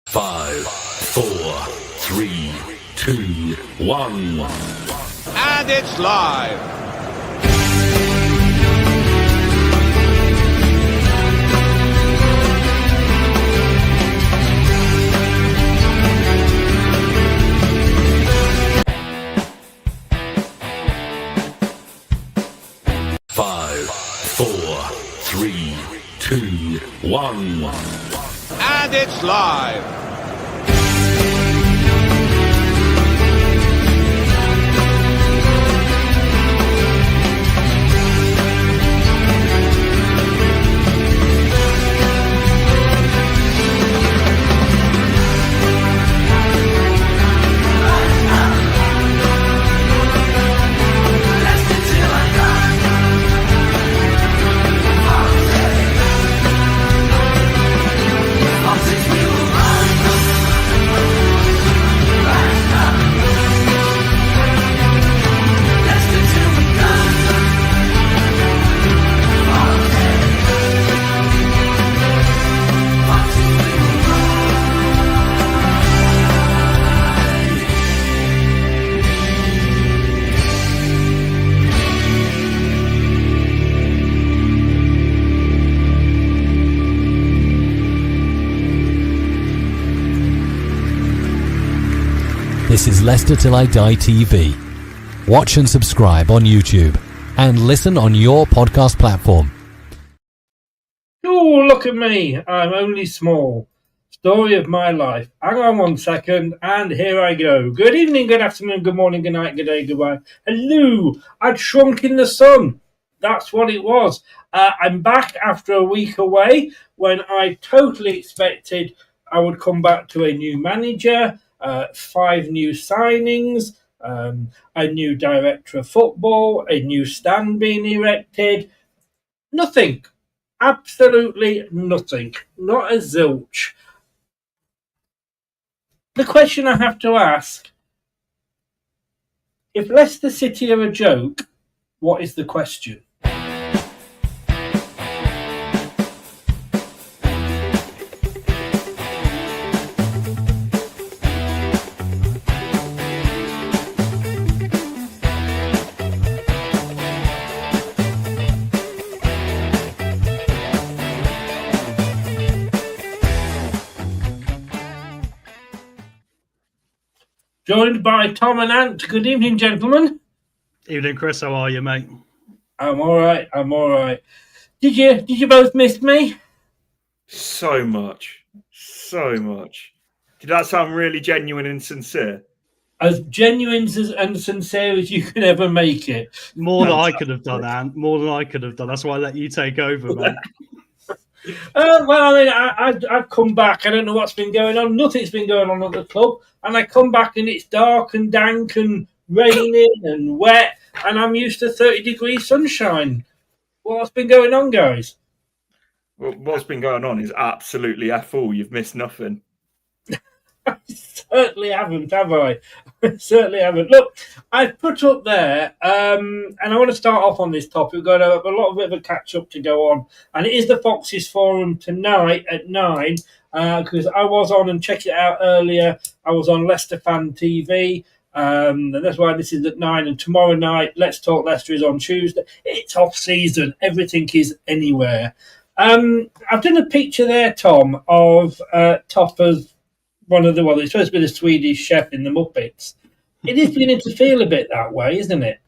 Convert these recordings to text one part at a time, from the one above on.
5, 4, 3, 2, 1. And it's live. Five, 4, 3, 2, 1. And it's live. This is Leicester Till I Die TV. Watch and subscribe on YouTube and listen on your podcast platform. Oh, look at me. I'm only small. Story of my life. Hang on 1 second, and here I go. Good evening, good afternoon, good morning, good night, good day, goodbye. Hello. I'd shrunk in the sun. That's what it was. I'm back after a week away when I totally expected I would come back to a new manager, 5 new signings, a new director of football, a new stand being erected. Nothing. Absolutely nothing. Not a zilch. The question I have to ask, if Leicester City are a joke, what is the question? Joined by Tom and Ant. Good evening, gentlemen. Evening, Chris. How are you, mate? I'm all right. Did you both miss me? So much. Did that sound really genuine and sincere? As genuine and sincere as you can ever make it. More than I could have done, Ant. More than I could have done. That's why I let you take over, mate. Well, I mean, I've come back. I don't know what's been going on. Nothing's been going on at the club. And I come back and it's dark and dank and raining and wet. And I'm used to 30-degree sunshine. What's been going on, guys? Well, what's been going on is absolutely F all. You've missed nothing. I certainly haven't, have I? Certainly haven't. Look, I've put up there, and I want to start off on this topic. We've got a lot of bit of a catch-up to go on. And it is the Foxes Forum tonight at 9, because I was on and checked it out earlier. I was on Leicester Fan TV, and that's why this is at 9. And tomorrow night, Let's Talk Leicester is on Tuesday. It's off-season. Everything is anywhere. I've done a picture there, Tom, of Topper's it's supposed to be the Swedish chef in the Muppets. It is beginning to feel a bit that way, isn't it?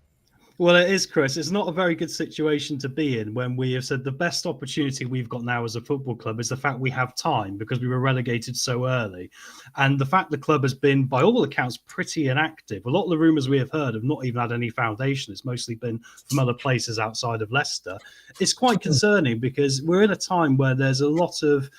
Well, it is, Chris. It's not a very good situation to be in when we have said the best opportunity we've got now as a football club is the fact we have time because we were relegated so early. And the fact the club has been, by all accounts, pretty inactive. A lot of the rumours we have heard have not even had any foundation. It's mostly been from other places outside of Leicester. It's quite concerning because we're in a time where there's a lot of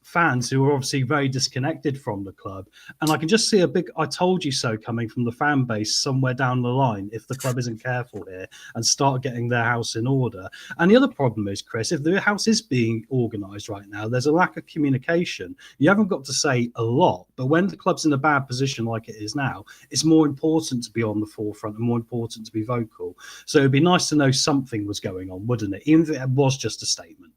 fans who are obviously very disconnected from the club. And I can just see a big I told you so coming from the fan base somewhere down the line if the club isn't careful here and start getting their house in order. And the other problem is, Chris, if the house is being organised right now, there's a lack of communication. You haven't got to say a lot, but when the club's in a bad position like it is now, it's more important to be on the forefront and more important to be vocal. So it'd be nice to know something was going on, wouldn't it? Even if it was just a statement.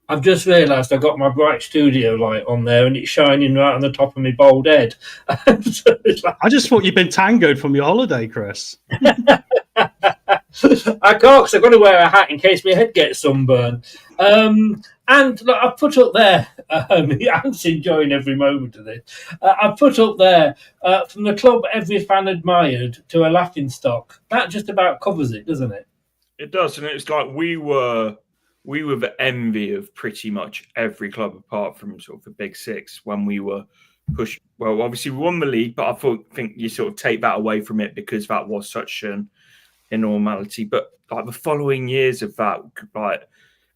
I've just realised I got my bright studio light on there, and it's shining right on the top of my bald head. So it's like, I just thought you'd been tangoed from your holiday, Chris. I can't, because I've got to wear a hat in case my head gets sunburned. And look, I put up there, Ant's enjoying every moment of this. I put up there, from the club every fan admired to a laughing stock. That just about covers it, doesn't it? It does, and it's like we were the envy of pretty much every club apart from sort of the big six when we were pushed. Well, obviously we won the league, but I think you sort of take that away from it because that was such an normality. But like the following years of that, like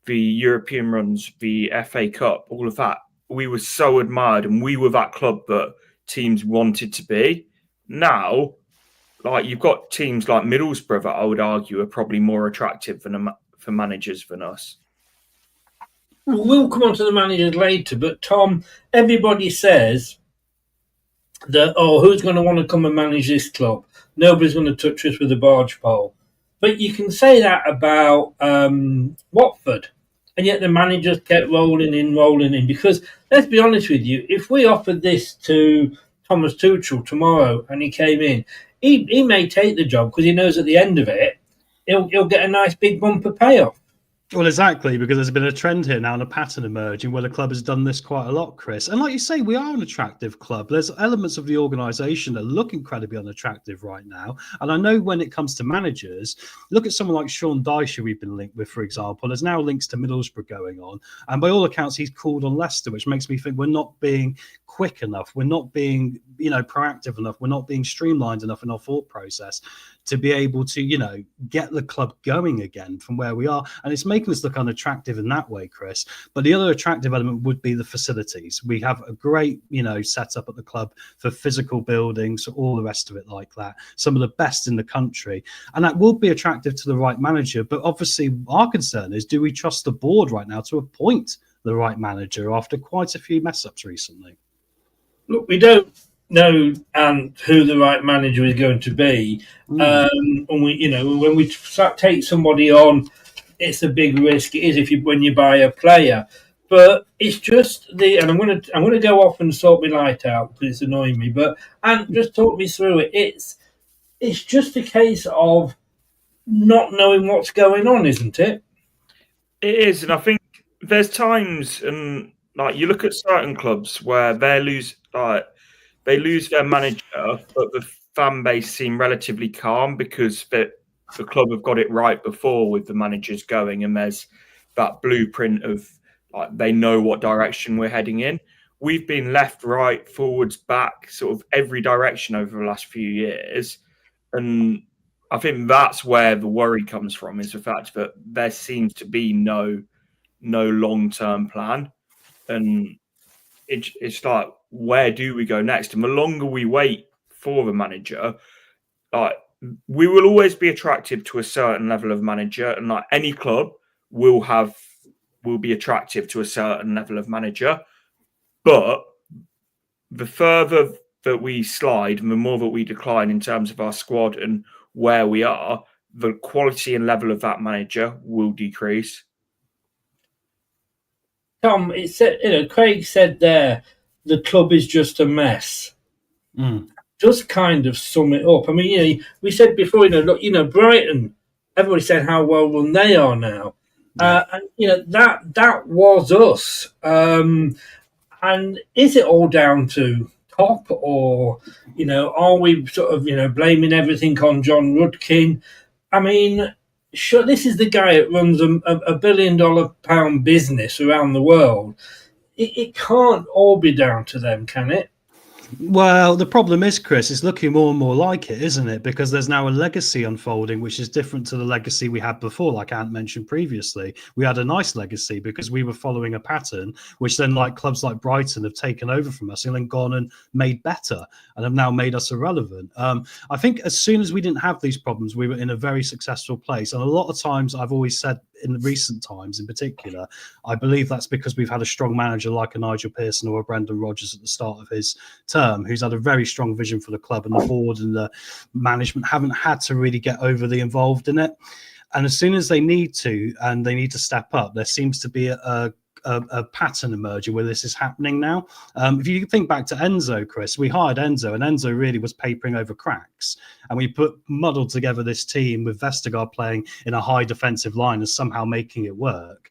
the European runs, the FA Cup, all of that, we were so admired, and we were that club that teams wanted to be. Now, like you've got teams like Middlesbrough that I would argue are probably more attractive for managers than us. We'll come on to the managers later, but Tom, everybody says that, who's going to want to come and manage this club? Nobody's going to touch us with a barge pole. But you can say that about Watford, and yet the managers kept rolling in. Because, let's be honest with you, if we offered this to Thomas Tuchel tomorrow and he came in, he may take the job because he knows at the end of it, he'll get a nice big bumper payoff. Well, exactly, because there's been a trend here now and a pattern emerging where the club has done this quite a lot, Chris. And like you say, we are an attractive club. There's elements of the organisation that look incredibly unattractive right now. And I know when it comes to managers, look at someone like Sean Dyche, who we've been linked with, for example. There's now links to Middlesbrough going on. And by all accounts, he's called on Leicester, which makes me think we're not being quick enough. We're not being, proactive enough. We're not being streamlined enough in our thought process to be able to, get the club going again from where we are. And it's making us look unattractive in that way, Chris. But the other attractive element would be the facilities. We have a great, setup at the club for physical buildings, all the rest of it like that. Some of the best in the country. And that will be attractive to the right manager. But obviously our concern is, do we trust the board right now to appoint the right manager after quite a few mess-ups recently? Look, we don't know who the right manager is going to be. And we, when we take somebody on, it's a big risk. It is when you buy a player, but it's just and I'm going to go off and sort my light out because it's annoying me. But and just talk me through it. It's just a case of not knowing what's going on, isn't it? It is, and I think there's times, and like you look at certain clubs where they lose their manager, but the fan base seem relatively calm because the club have got it right before with the managers going, and there's that blueprint of like they know what direction we're heading in. We've been left, right, forwards, back, sort of every direction over the last few years, and I think that's where the worry comes from, is the fact that there seems to be no long-term plan, and it's like, where do we go next? And the longer we wait for the manager, like we will always be attractive to a certain level of manager, and like any club will be attractive to a certain level of manager. But the further that we slide and the more that we decline in terms of our squad and where we are, the quality and level of that manager will decrease. Tom, Craig said there, the club is just a mess. Just kind of sum it up. I mean, we said before, look, Brighton, everybody said how well run they are now. Yeah. And, that was us. And is it all down to top, or, are we sort of, blaming everything on John Rudkin? I mean, sure, this is the guy that runs a $1 billion business around the world. It can't all be down to them, can it? Well, the problem is, Chris, it's looking more and more like it, isn't it? Because there's now a legacy unfolding, which is different to the legacy we had before, like Ant mentioned previously. We had a nice legacy because we were following a pattern, which then clubs like Brighton have taken over from us and then gone and made better and have now made us irrelevant. I think as soon as we didn't have these problems, we were in a very successful place. And a lot of times I've always said, in the recent times in particular, I believe that's because we've had a strong manager like a Nigel Pearson or a Brendan Rodgers at the start of his term, who's had a very strong vision for the club, and the board and the management haven't had to really get overly involved in it. And as soon as they need to, and they need to step up, there seems to be a a pattern emerging where this is happening now. If you think back to Enzo, Chris, we hired Enzo, and Enzo really was papering over cracks. And we muddled together this team with Vestergaard playing in a high defensive line and somehow making it work.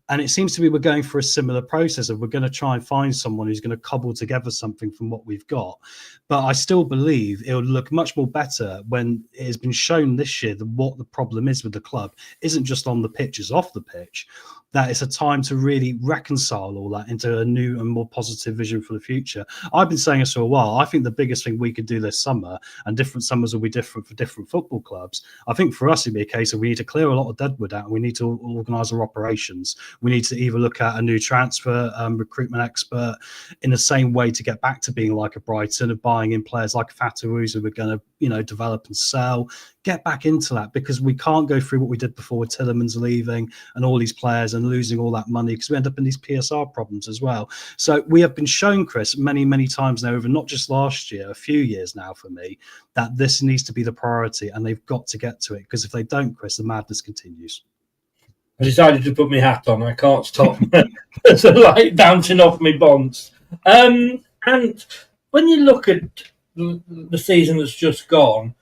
And it seems to be we're going for a similar process of we're going to try and find someone who's going to cobble together something from what we've got. But I still believe it will look much more better when it has been shown this year that what the problem is with the club isn't just on the pitch, it's off the pitch. That it's a time to really reconcile all that into a new and more positive vision for the future. I've been saying this for a while. I think the biggest thing we could do this summer, and different summers will be different for different football clubs. I think for us, it'd be a case of we need to clear a lot of deadwood out and we need to organise our operations. We need to either look at a new transfer recruitment expert in the same way to get back to being like a Brighton, of buying in players like Fatarouz who we're going to, develop and sell. Get back into that, because we can't go through what we did before with Tillerman's leaving and all these players and losing all that money, because we end up in these PSR problems as well. So we have been shown, Chris, many, many times now over not just last year, a few years now for me, that this needs to be the priority and they've got to get to it, because if they don't, Chris, the madness continues. I decided to put my hat on. I can't stop. It's like bouncing off my bonds. And when you look at the season that's just gone,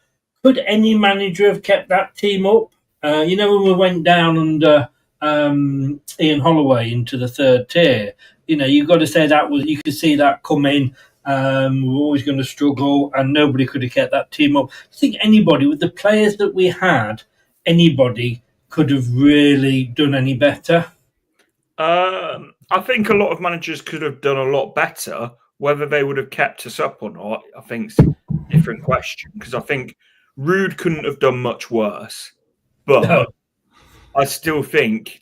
could any manager have kept that team up? When we went down under Ian Holloway into the third tier, you've got to say you could see that coming. We're always going to struggle, and nobody could have kept that team up. I think anybody, with the players that we had, anybody could have really done any better. I think a lot of managers could have done a lot better. Whether they would have kept us up or not, I think is a different question, because I think Ruud couldn't have done much worse. But no. I still think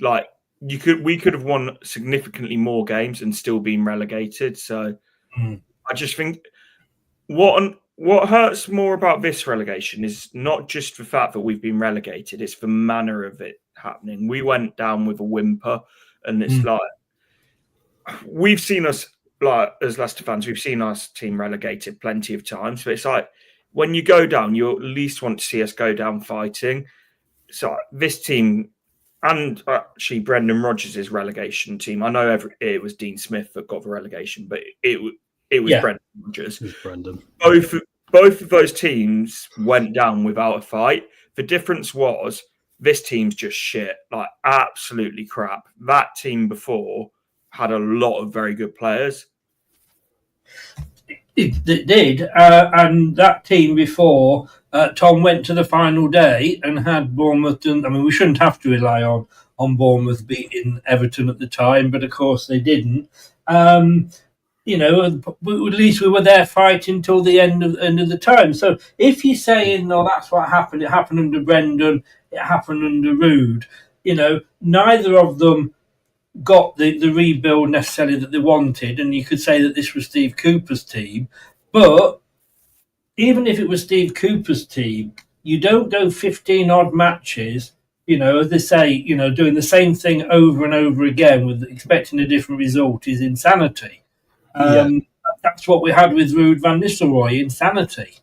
we could have won significantly more games and still been relegated. So I just think what hurts more about this relegation is not just the fact that we've been relegated, it's the manner of it happening. We went down with a whimper, and it's we've seen us, as Leicester fans, we've seen our team relegated plenty of times. But it's like, when you go down, you at least want to see us go down fighting. So this team, and actually Brendan Rodgers' relegation team, I know it was Dean Smith that got the relegation, but it was Brendan Rodgers. It was Brendan. Both of those teams went down without a fight. The difference was this team's just shit, absolutely crap. That team before had a lot of very good players. It did, and that team before Tom went to the final day and had Bournemouth. We shouldn't have to rely on Bournemouth beating Everton at the time, but of course they didn't. At least we were there fighting till the end of the time. So if you're saying, no, that's what happened, it happened under Brendan, it happened under Ruud, neither of them got the rebuild necessarily that they wanted, and you could say that this was Steve Cooper's team. But even if it was Steve Cooper's team, you don't go 15 odd matches, as they say, doing the same thing over and over again with expecting a different result is insanity. That's what we had with Ruud van Nistelrooy, insanity.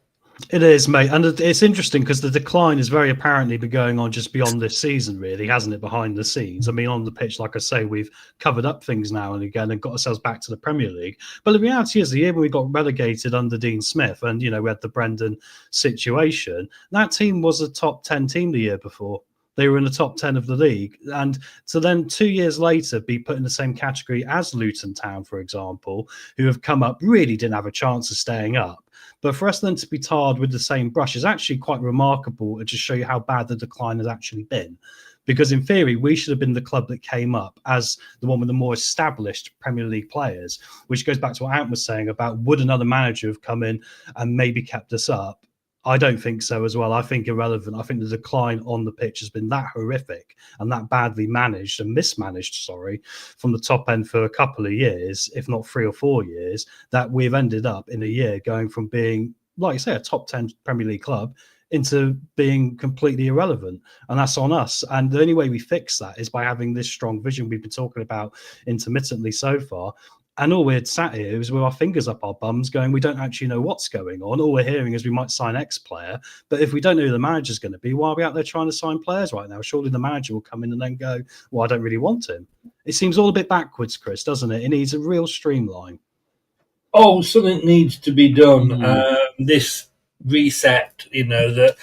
It is, mate. And it's interesting because the decline has very apparently been going on just beyond this season, really, hasn't it, behind the scenes? On the pitch, like I say, we've covered up things now and again and got ourselves back to the Premier League. But the reality is, the year when we got relegated under Dean Smith and, we had the Brendan situation, that team was a top 10 team the year before. They were in the top 10 of the league. And so then 2 years later, be put in the same category as Luton Town, for example, who have come up, really didn't have a chance of staying up. But for us then to be tarred with the same brush is actually quite remarkable to just show you how bad the decline has actually been. Because in theory, we should have been the club that came up as the one with the more established Premier League players, which goes back to what Ant was saying about would another manager have come in and maybe kept us up? I don't think so as well. I think irrelevant. I think the decline on the pitch has been that horrific and that badly managed and mismanaged, from the top end for a couple of years, if not 3 or 4 years, that we've ended up in a year going from being, like you say, a top 10 Premier League club into being completely irrelevant. And that's on us. And the only way we fix that is by having this strong vision we've been talking about intermittently so far. And all we're sat here is with our fingers up our bums going, we don't actually know what's going on. All we're hearing is we might sign X player. But if we don't know who the manager's going to be, why are we out there trying to sign players right now? Surely the manager will come in and then go, well, I don't really want him. It seems all a bit backwards, Chris, doesn't it? It needs a real streamline. Oh, something needs to be done. This reset, the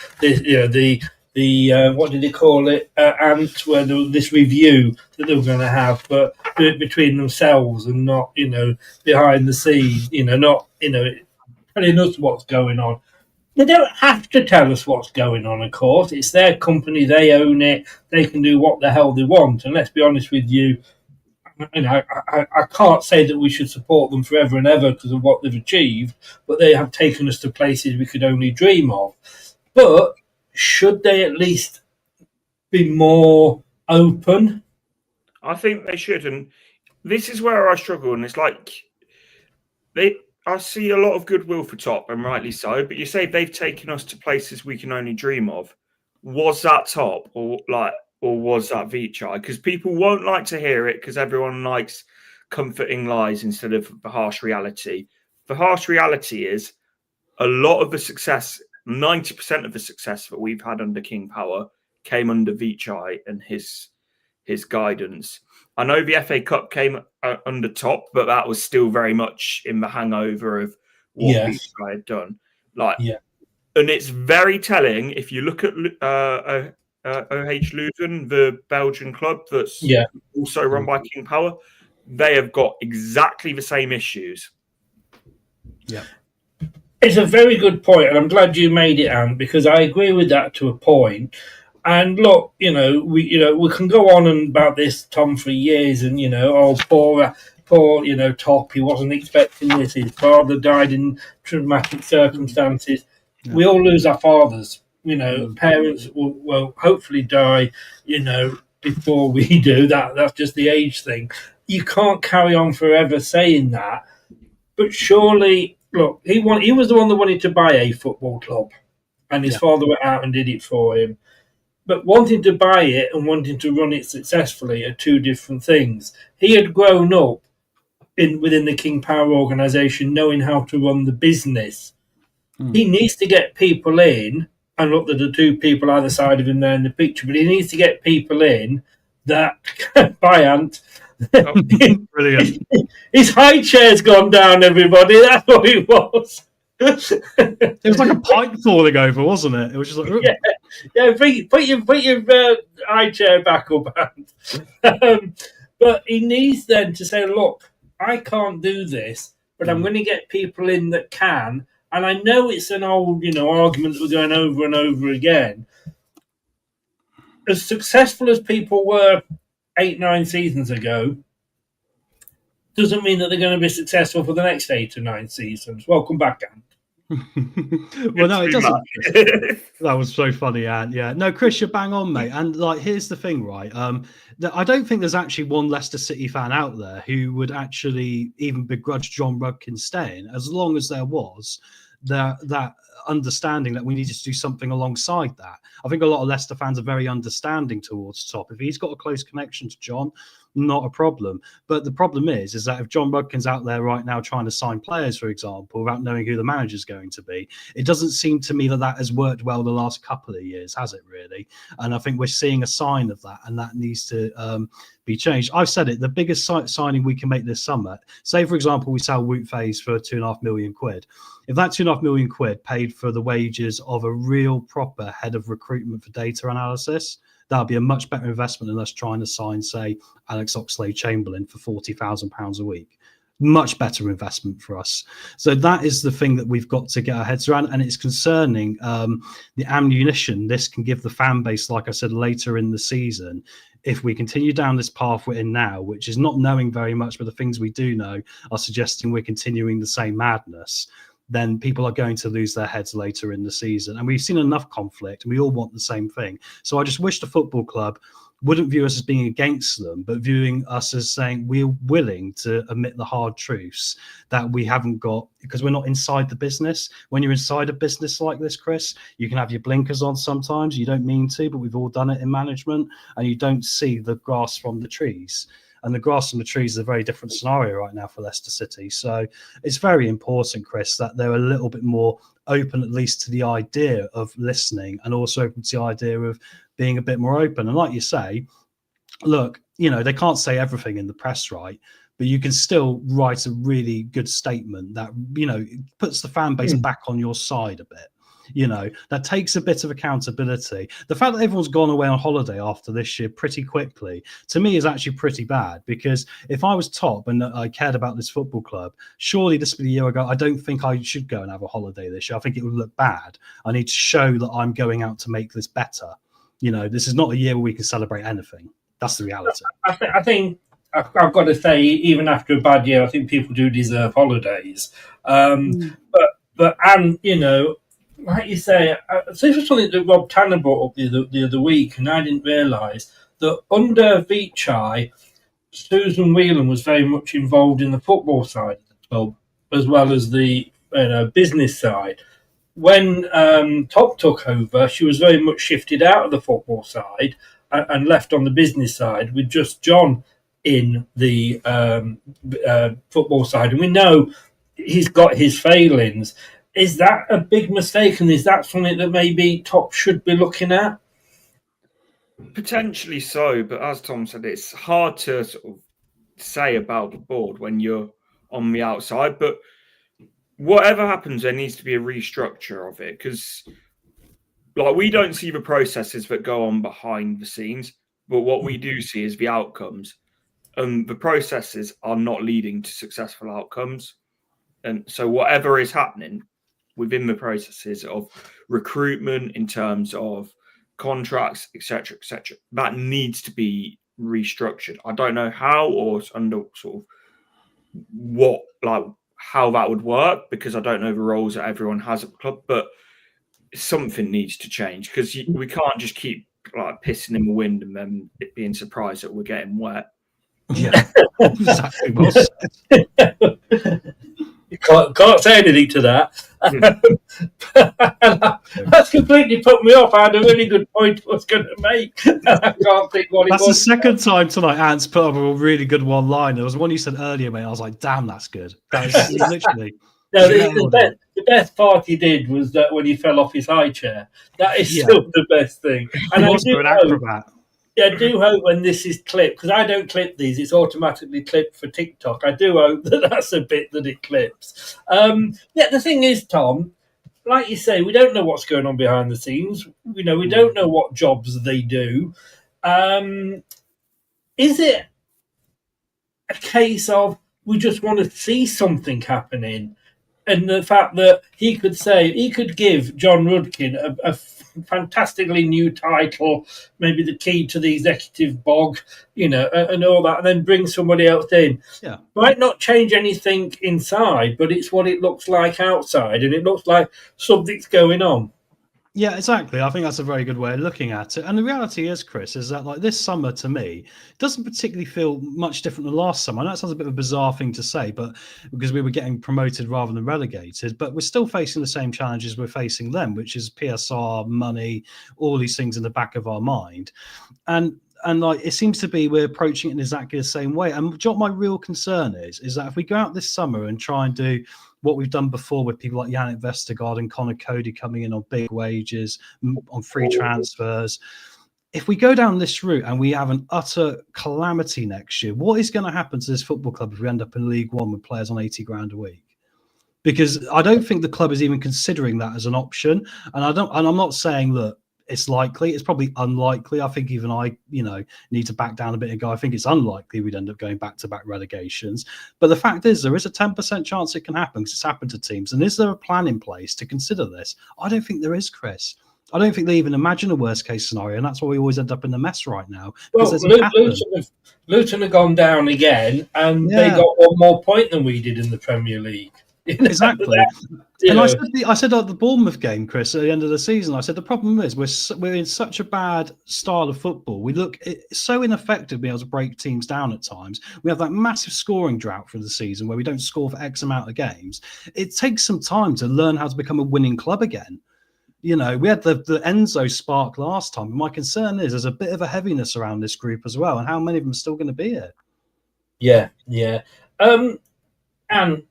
what did they call it? Ant, where this review that they were going to have, but do it between themselves and not, behind the scenes. Not, telling us what's going on. They don't have to tell us what's going on, of course. It's their company. They own it. They can do what the hell they want. And let's be honest with you, I can't say that we should support them forever and ever because of what they've achieved, but they have taken us to places we could only dream of. But should they at least be more open? I think they should. And this is where I struggle. And it's like I see a lot of goodwill for Top, and rightly so. But you say they've taken us to places we can only dream of. Was that Top, or was that Vichai? Because people won't like to hear it, because everyone likes comforting lies instead of the harsh reality. The harsh reality is a lot of the success, 90% of the success that we've had under King Power came under Vichai and his guidance. I know the FA Cup came under Top, but that was still very much in the hangover of what Vichai had done. And it's very telling if you look at OH Leuven, the Belgian club that's also run by King Power. They have got exactly the same issues. Yeah. It's a very good point, and I'm glad you made it, Anne, because I agree with that to a point. And look, we can go on and about this, Tom, for years, and poor, Top, he wasn't expecting this. His father died in traumatic circumstances. Yeah. We all lose our fathers. Parents will hopefully die, before we do. That's just the age thing. You can't carry on forever saying that. But surely, look, he was the one that wanted to buy a football club, and his father went out and did it for him. But wanting to buy it and wanting to run it successfully are two different things. He had grown up within the King Power organisation, knowing how to run the business. He needs to get people in, and look, there are two people either side of him there in the picture, but he needs to get people in that by Ant. Brilliant. His high chair's gone down, everybody. That's what it was. It was like a pipe falling over, wasn't it? It was just like, put your high chair back up, Ant. But he needs then to say, look, I can't do this, but I'm going to get people in that can. And I know it's an old, argument that we're going over and over again. As successful as people were 8-9 seasons ago, doesn't mean that they're going to be successful for the next 8 or 9 seasons. Welcome back, Ant. Well, no, it doesn't. That was so funny, Ant. Yeah, no, Chris, you're bang on, mate. And here's the thing, right? I don't think there's actually one Leicester City fan out there who would actually even begrudge John Rudkin staying, as long as there was that understanding that we needed to do something alongside that. I think a lot of Leicester fans are very understanding towards Top. If he's got a close connection to John, not a problem. But the problem is that if John Rudkin's out there right now trying to sign players, for example, without knowing who the manager's going to be, it doesn't seem to me that has worked well the last couple of years, has it really? And I think we're seeing a sign of that, and that needs to be changed. I've said it, the biggest signing we can make this summer, say, for example, we sell Woot Faze for £2.5 million. If that £2.5 million paid for the wages of a real proper head of recruitment for data analysis, that would be a much better investment than us trying to sign, say, Alex Oxlade-Chamberlain for £40,000 a week. Much better investment for us. So that is the thing that we've got to get our heads around, and it's concerning the ammunition this can give the fan base, like I said, later in the season. If we continue down this path we're in now, which is not knowing very much, but the things we do know are suggesting we're continuing the same madness, then people are going to lose their heads later in the season. And we've seen enough conflict, and we all want the same thing. So I just wish the football club wouldn't view us as being against them, but viewing us as saying we're willing to admit the hard truths that we haven't got, because we're not inside the business. When you're inside a business like this, Chris, you can have your blinkers on sometimes. You don't mean to, but we've all done it in management, and you don't see the grass from the trees. And the grass from the trees is a very different scenario right now for Leicester City. So it's very important, Chris, that they're a little bit more open, at least to the idea of listening, and also open to the idea of being a bit more open. And like you say, look, they can't say everything in the press, right? But you can still write a really good statement that, puts the fan base back on your side a bit. That takes a bit of accountability. The fact that everyone's gone away on holiday after this year pretty quickly, to me, is actually pretty bad, because if I was top and I cared about this football club, surely this would be a year ago. I don't think I should go and have a holiday this year. I think it would look bad. I need to show that I'm going out to make this better. This is not a year where we can celebrate anything. That's the reality. I think I've got to say, even after a bad year, I think people do deserve holidays. But like you say, so this was something that Rob Tanner brought up the other week, and I didn't realise that under Vichai, Susan Whelan was very much involved in the football side of the club, as well as the business side. When Top took over, she was very much shifted out of the football side and left on the business side, with just John in the football side. And we know he's got his failings. Is that a big mistake, and is that something that maybe Top should be looking at? Potentially so, but as Tom said, it's hard to sort of say about the board when you're on the outside. But whatever happens, there needs to be a restructure of it, because we don't see the processes that go on behind the scenes, but what we do see is the outcomes. And the processes are not leading to successful outcomes. And so whatever is happening within the processes of recruitment, in terms of contracts, etc., that needs to be restructured. I don't know how, or under sort of what, how that would work, because I don't know the roles that everyone has at the club, but something needs to change, because we can't just keep pissing in the wind and then it being surprised that we're getting wet. Yeah, exactly. You can't say anything to that. That's completely put me off. I had a really good point I was going to make. I can't think what it was. That's the second time tonight Ant's put up a really good one-line. There was one you said earlier, mate. I was like, damn, that's good. That is literally... No, the best part he did was that when he fell off his high chair. That is still the best thing. And he was an acrobat. I do hope when this is clipped, because I don't clip these, it's automatically clipped for TikTok. I do hope that that's a bit that it clips. The thing is, Tom, like you say, we don't know what's going on behind the scenes. We don't know what jobs they do. Is it a case of we just want to see something happening? And the fact that he could give John Rudkin a fantastically new title, maybe the key to the executive bog, and all that, and then bring somebody else in. Yeah. Might not change anything inside, but it's what it looks like outside, and it looks like something's going on. Yeah, exactly. I think that's a very good way of looking at it. And the reality is, Chris, is that this summer to me doesn't particularly feel much different than last summer. I know it sounds a bit of a bizarre thing to say, but because we were getting promoted rather than relegated, but we're still facing the same challenges we're facing them, which is PSR, money, all these things in the back of our mind. And it seems to be we're approaching it in exactly the same way. And what my real concern is that if we go out this summer and try and do what we've done before with people like Yannick Vestergaard and Connor Cody coming in on big wages, on free transfers, if we go down this route and we have an utter calamity next year, what is going to happen to this football club if we end up in League One with players on 80 grand a week? Because I don't think the club is even considering that as an option. And I'm not saying, look, it's likely. It's probably unlikely. I think even I, need to back down a bit and go, I think it's unlikely we'd end up going back-to-back relegations. But the fact is, there is a 10% chance it can happen, because it's happened to teams. And is there a plan in place to consider this? I don't think there is, Chris. I don't think they even imagine a worst-case scenario, and that's why we always end up in the mess right now. Well, Luton have gone down again, and they got one more point than we did in the Premier League. Exactly. And I said at the Bournemouth game, Chris, at the end of the season, I said the problem is we're in such a bad style of football. We look so ineffective being able to break teams down at times. We have that massive scoring drought for the season where we don't score for X amount of games. It takes some time to learn how to become a winning club again. We had the Enzo spark last time. My concern is there's a bit of a heaviness around this group as well, and how many of them are still going to be here? Yeah. And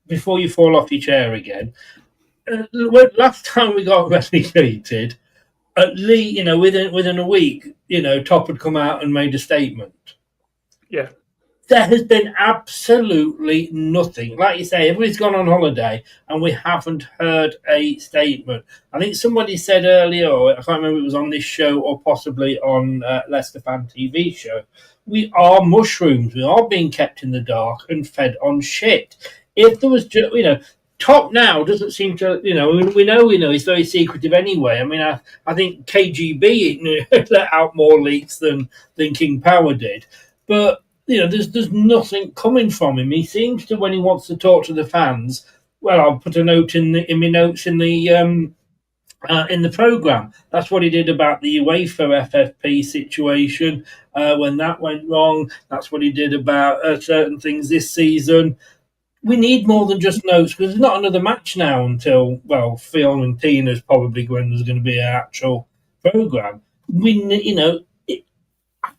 before you fall off your chair again, last time we got relegated, at least, within a week, Top had come out and made a statement. Yeah. There has been absolutely nothing. Like you say, everybody's gone on holiday and we haven't heard a statement. I think somebody said earlier, or I can't remember if it was on this show or possibly on Leicester Fan TV show, we are mushrooms. We are being kept in the dark and fed on shit. If there was, Top now doesn't seem to, we know he's very secretive anyway. I mean, I think KGB let out more leaks than King Power did. But there's nothing coming from him. He seems to, when he wants to talk to the fans, well, I'll put a note in my notes in the program. That's what he did about the UEFA FFP situation when that went wrong. That's what he did about certain things this season. We need more than just notes, because there's not another match now until, Fiorentina's probably when there's going to be an actual program.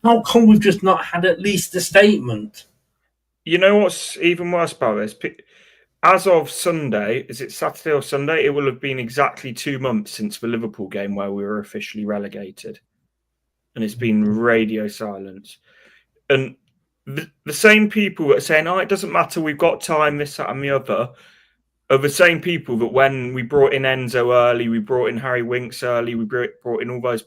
How come we've just not had at least a statement? You know what's even worse about this? As of Sunday, is it Saturday or Sunday? It will have been exactly 2 months since the Liverpool game where we were officially relegated. And it's been radio silence. And the same people that are saying, it doesn't matter, we've got time, this, that, and the other, are the same people that when we brought in Enzo early, we brought in Harry Winks early, we brought in all those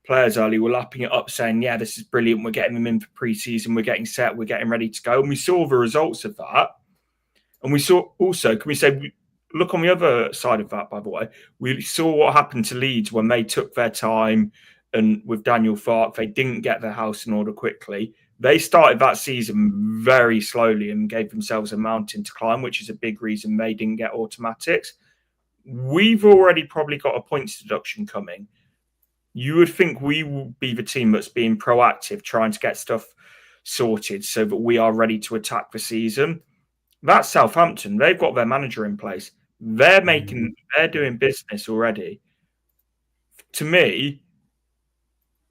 players early, were lapping it up saying, yeah, this is brilliant, we're getting them in for pre-season, we're getting set, we're getting ready to go. And we saw the results of that. And we saw also, can we say, look on the other side of that, by the way, we saw what happened to Leeds when they took their time, and with Daniel Farke, they didn't get their house in order quickly. They started that season very slowly and gave themselves a mountain to climb, which is a big reason they didn't get automatics. We've already probably got a points deduction coming. You would think we will be the team that's being proactive, trying to get stuff sorted so that we are ready to attack the season. That's Southampton. They've got their manager in place. They're doing business already. To me,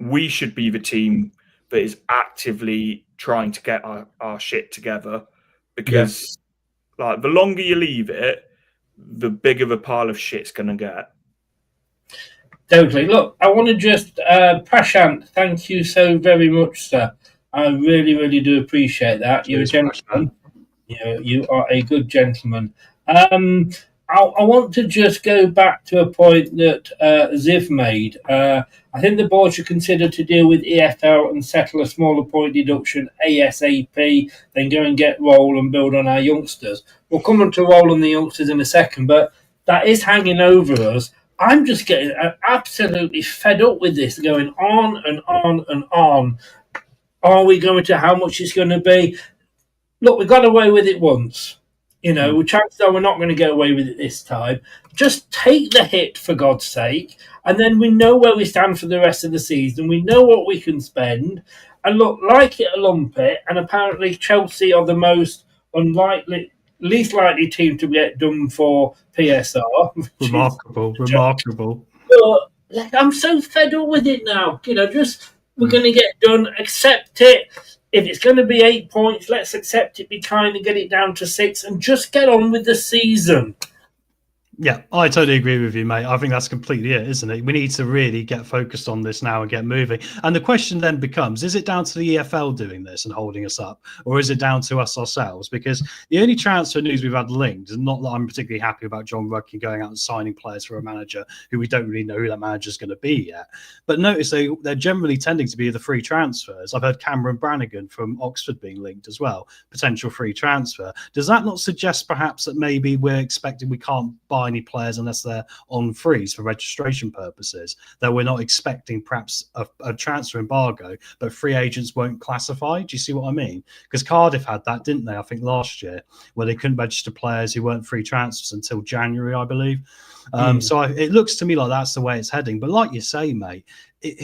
we should be the team that is actively trying to get our shit together, because the longer you leave it, the bigger the pile of shit's going to get. Totally. Look, I want to just, Prashant, thank you so very much, sir. I really, really do appreciate that. You're a gentleman. You are a good gentleman. I want to just go back to a point that Ziv made. I think the board should consider to deal with EFL and settle a smaller point deduction ASAP, then go and get roll and build on our youngsters. We'll come on to roll on the youngsters in a second, but that is hanging over us. I'm just getting absolutely fed up with this going on and on and on. Are we going to how much it's going to be? Look, we got away with it once. Chances are we're not going to get away with it this time. Just take the hit, for God's sake, and then we know where we stand for the rest of the season. We know what we can spend. And look, like it or lump it, and apparently Chelsea are the least likely team to get done for PSR. Remarkable. But I'm so fed up with it now. We're going to get done, accept it. If it's going to be 8 points, let's accept it, be kind and get it down to 6 and just get on with the season. Yeah, I totally agree with you, mate. I think that's completely it, isn't it? We need to really get focused on this now and get moving. And the question then becomes, is it down to the EFL doing this and holding us up? Or is it down to us ourselves? Because the only transfer news we've had linked, and not that I'm particularly happy about John Rudkin going out and signing players for a manager who we don't really know who that manager is going to be yet. But notice they're generally tending to be the free transfers. I've heard Cameron Brannigan from Oxford being linked as well, potential free transfer. Does that not suggest perhaps that maybe we're expecting we can't buy any players unless they're on freeze for registration purposes, that we're not expecting perhaps a transfer embargo, but free agents won't classify? Do you see what I mean? Because Cardiff had that, didn't they? I think last year, where they couldn't register players who weren't free transfers until January, I believe. So it looks to me like that's the way it's heading. But like you say, mate,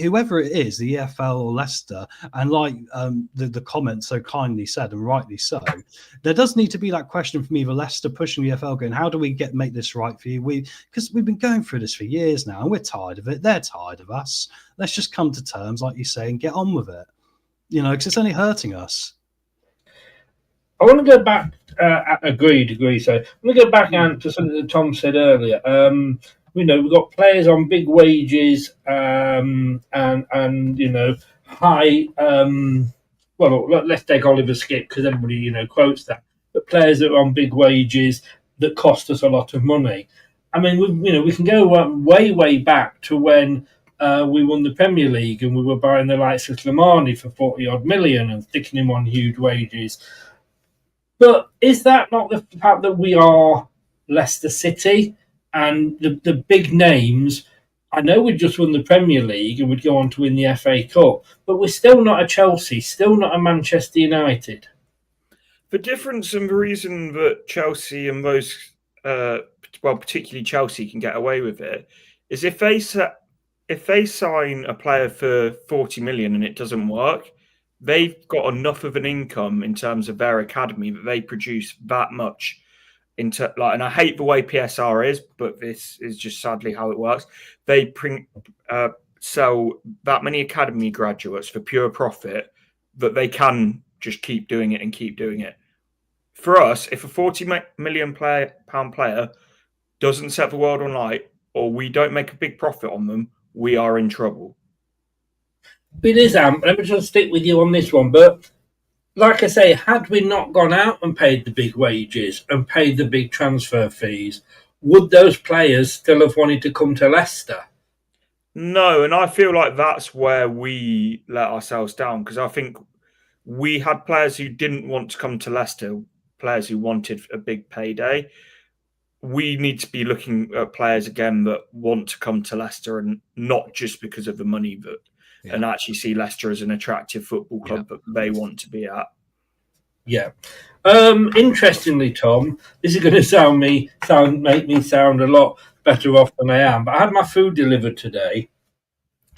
whoever it is, the EFL or Leicester, and like the comment so kindly said, and rightly so, there does need to be that question from either Leicester pushing the EFL going, how do we make this right for you? Because we've been going through this for years now, and we're tired of it. They're tired of us. Let's just come to terms, like you say, and get on with it. Because it's only hurting us. I want to go back. Agreed. So I'm going to go back to something that Tom said earlier. we've got players on big wages and high. Well, let's take Oliver Skip because everybody quotes that. But players that are on big wages that cost us a lot of money. I mean, we can go way back to when we won the Premier League and we were buying the likes of Slimani for 40 odd million and sticking him on huge wages. But is that not the fact that we are Leicester City and the big names? I know we just won the Premier League and we'd go on to win the FA Cup, but we're still not a Chelsea, still not a Manchester United. The difference and the reason that Chelsea and those, particularly Chelsea, can get away with it is if they sign a player for 40 million and it doesn't work, they've got enough of an income in terms of their academy that they produce that much. And I hate the way PSR is, but this is just sadly how it works. They sell that many academy graduates for pure profit that they can just keep doing it and keep doing it. For us, if a 40 million pound player doesn't set the world on light or we don't make a big profit on them, we are in trouble. It is, Am. Let me just stick with you on this one. But like I say, had we not gone out and paid the big wages and paid the big transfer fees, would those players still have wanted to come to Leicester? No, and I feel like that's where we let ourselves down because I think we had players who didn't want to come to Leicester, players who wanted a big payday. We need to be looking at players again that want to come to Leicester and not just because of the money and actually see Leicester as an attractive football club that they want to be at. Yeah. Interestingly, Tom, this is going to make me sound a lot better off than I am. But I had my food delivered today,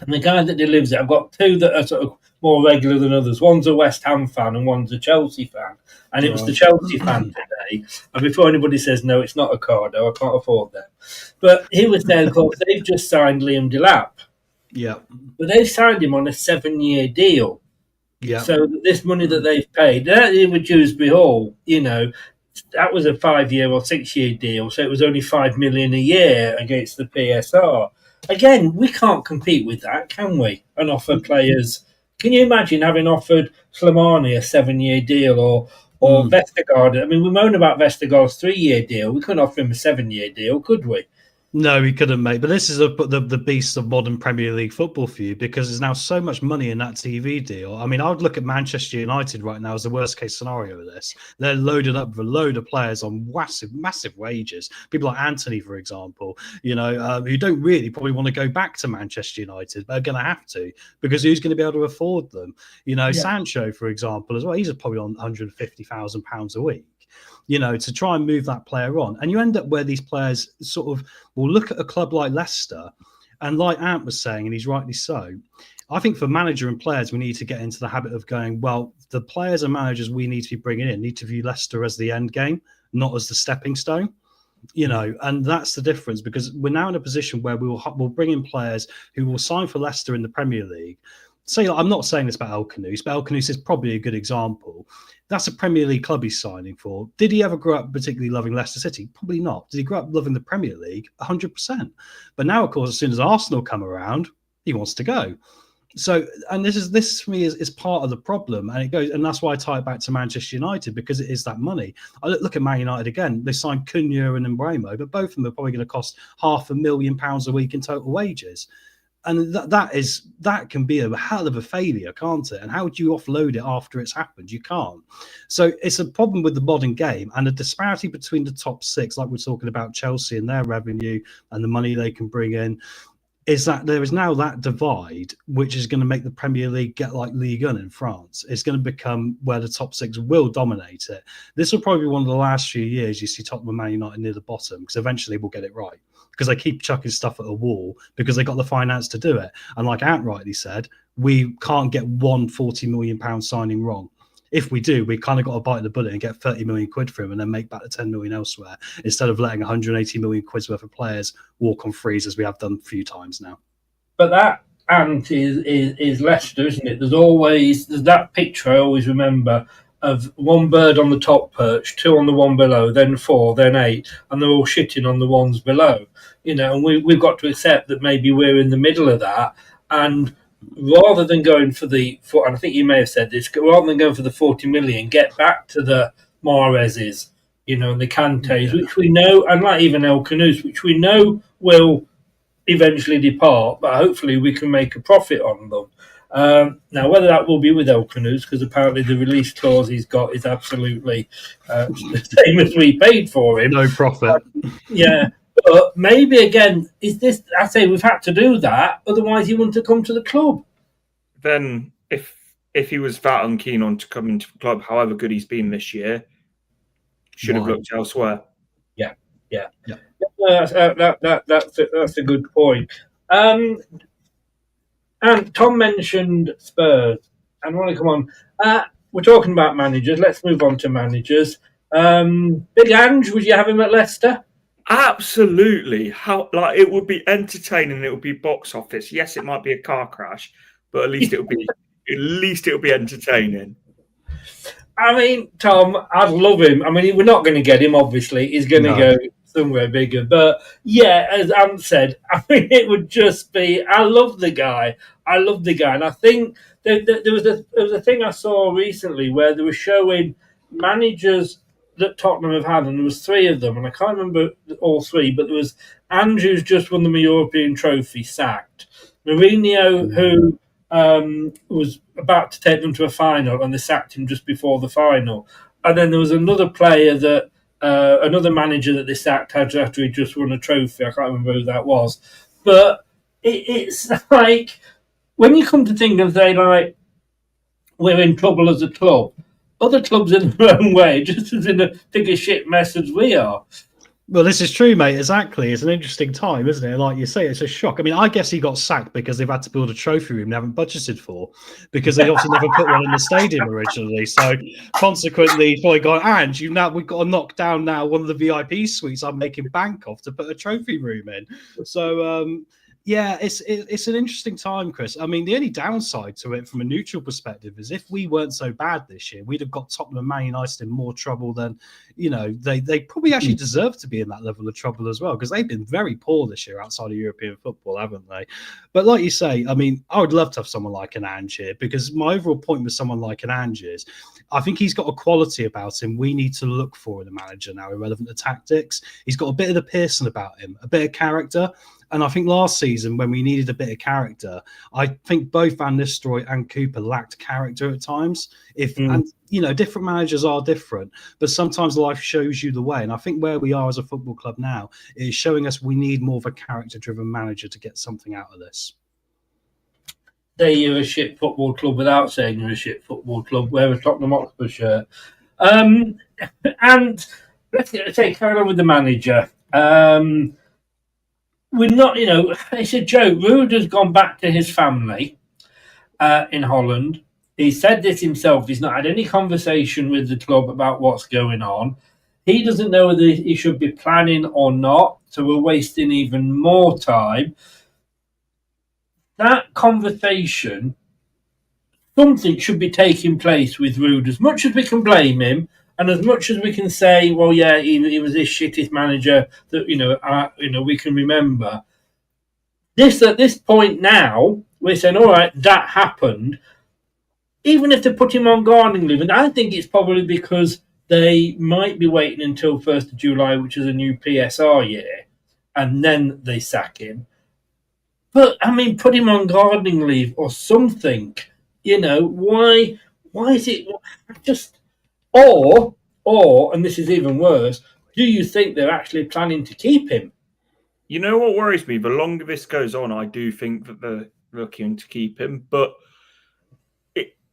and the guy that delivers it, I've got two that are sort of more regular than others. One's a West Ham fan and one's a Chelsea fan. And it was the Chelsea fan today. And before anybody says, no, it's not Ocado, I can't afford them. But he was there, of course, they've just signed Liam Delap. Yeah. But they've signed him on a 7-year deal. Yeah. So this money that they've paid, with Dewsbury Hall, that was a 5-year or 6-year deal. So it was only 5 million a year against the PSR. Again, we can't compete with that, can we? And offer players. Can you imagine having offered Slimani a 7-year deal or Vestergaard? I mean, we moan about Vestergaard's 3-year deal. We couldn't offer him a 7-year deal, could we? No, he couldn't, mate. But this is the beast of modern Premier League football for you because there's now so much money in that TV deal. I mean, I would look at Manchester United right now as the worst case scenario of this. They're loaded up with a load of players on massive wages. People like Anthony, for example, who don't really probably want to go back to Manchester United, but are going to have to because who's going to be able to afford them? Sancho, for example, as well. He's probably on £150,000 a week. To try and move that player on. And you end up where these players sort of will look at a club like Leicester, and like Ant was saying, and he's rightly so, I think for manager and players, we need to get into the habit of going, well, the players and managers we need to be bringing in need to view Leicester as the end game, not as the stepping stone. And that's the difference because we're now in a position where we'll bring in players who will sign for Leicester in the Premier League. I'm not saying this about El Khanous, but El Khanous is probably a good example. That's a Premier League club he's signing for. Did he ever grow up particularly loving Leicester City? Probably not. Did he grow up loving the Premier League? 100%. But now, of course, as soon as Arsenal come around, he wants to go. So, and this for me is part of the problem, and that's why I tie it back to Manchester United because it is that money. I look at Man United again. They signed Cunha and Mbeumo, but both of them are probably going to cost £500,000 a week in total wages. And that can be a hell of a failure, can't it? And how do you offload it after it's happened? You can't. So it's a problem with the modern game and the disparity between the top six, like we're talking about Chelsea and their revenue and the money they can bring in, is that there is now that divide, which is going to make the Premier League get like Ligue 1 in France. It's going to become where the top six will dominate it. This will probably be one of the last few years you see Tottenham and Man United near the bottom because eventually we'll get it right. Because they keep chucking stuff at a wall because they got the finance to do it. And like Ant rightly said, we can't get one £40 million signing wrong. If we do, we kind of got to bite the bullet and get 30 million quid for him and then make back the 10 million elsewhere instead of letting 180 million quid's worth of players walk on frees as we have done a few times now. But that, Ant, is Leicester, isn't it? There's that picture I always remember of one bird on the top perch, two on the one below, then four, then eight, and they're all shitting on the ones below. And we've got to accept that maybe we're in the middle of that, and rather than going for and I think you may have said this, rather than going for the 40 million, get back to the Mahrezes, and the Kantes, which we know, and like even El Kanous, which we know will eventually depart, but hopefully we can make a profit on them. Now, whether that will be with El Kanous, because apparently the release clause he's got is absolutely the same as we paid for him. No profit. Yeah. But maybe again, is this? I say we've had to do that, otherwise he wouldn't have come to the club. Then, if he was that unkeen on to come into the club, however good he's been this year, should have looked elsewhere. Yeah. That's a good point. And Tom mentioned Spurs, and I want to come on. We're talking about managers. Let's move on to managers. Big Ange, would you have him at Leicester? Absolutely. It would be entertaining. It would be box office. Yes, it might be a car crash, but at least it would be entertaining. I mean, Tom, I'd love him. I mean, we're not going to get him. Obviously, he's going to go somewhere bigger. But yeah, as Ant said, I mean, it would just be. I love the guy, and I think there was a thing I saw recently where they were showing managers that Tottenham have had, and there was three of them, and I can't remember all three, but there was Andrews just won the European trophy, sacked. Mourinho, who was about to take them to a final, and they sacked him just before the final. And then there was another player that, another manager that they sacked after he just won a trophy. I can't remember who that was. But it's like, when you come to think and say, like, we're in trouble as a club, other clubs in their own way, just as in a bigger shit mess as we are. Well, this is true, mate. Exactly. It's an interesting time, isn't it? Like you say, it's a shock. I mean, I guess he got sacked because they've had to build a trophy room they haven't budgeted for, because they obviously never put one in the stadium originally. So consequently, probably gone, and we've got to knock down now one of the VIP suites I'm making bank off to put a trophy room in. So, yeah, it's an interesting time, Chris. I mean, the only downside to it from a neutral perspective is if we weren't so bad this year, we'd have got Tottenham and Man United in more trouble than, they probably actually deserve to be in that level of trouble as well, because they've been very poor this year outside of European football, haven't they? But like you say, I mean, I would love to have someone like an Ange here, because my overall point with someone like an Ange is I think he's got a quality about him we need to look for in a manager now, irrelevant to tactics. He's got a bit of the Pearson about him, a bit of character. And I think last season, when we needed a bit of character, I think both Van Nistelrooy and Cooper lacked character at times. And different managers are different, but sometimes life shows you the way. And I think where we are as a football club now is showing us we need more of a character-driven manager to get something out of this. Say you're a shit football club without saying you're a shit football club. Wear a Tottenham Hotspur shirt. And let's carry on with the manager. We're not, it's a joke. Ruud has gone back to his family in Holland. He said this himself. He's not had any conversation with the club about what's going on. He doesn't know whether he should be planning or not, so we're wasting even more time. That conversation, something should be taking place with Ruud. As much as we can blame him, and as much as we can say, well, yeah, he was this shittest manager that we can remember. At this point now, we're saying, all right, that happened. Even if they put him on gardening leave, and I think it's probably because they might be waiting until 1st of July, which is a new PSR year, and then they sack him. But I mean, put him on gardening leave or something. Why is it just? Or, and this is even worse, do you think they're actually planning to keep him? You know what worries me? The longer this goes on, I do think that they're looking to keep him. But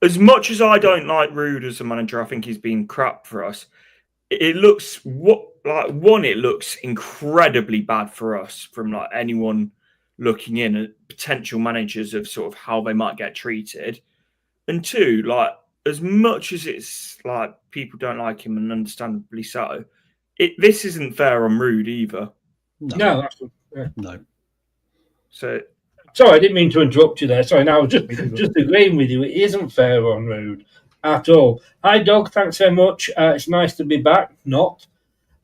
as much as I don't like Ruud as a manager, I think he's been crap for us. It looks it looks incredibly bad for us from anyone looking in at potential managers of sort of how they might get treated. And two, as much as it's people don't like him, and understandably so, this isn't fair on Ruud either. No. No. So, sorry, I didn't mean to interrupt you there. Sorry, no, I was just agreeing with you. It isn't fair on Ruud. at all. Hi, Doug. Thanks so much. It's nice to be back. Not.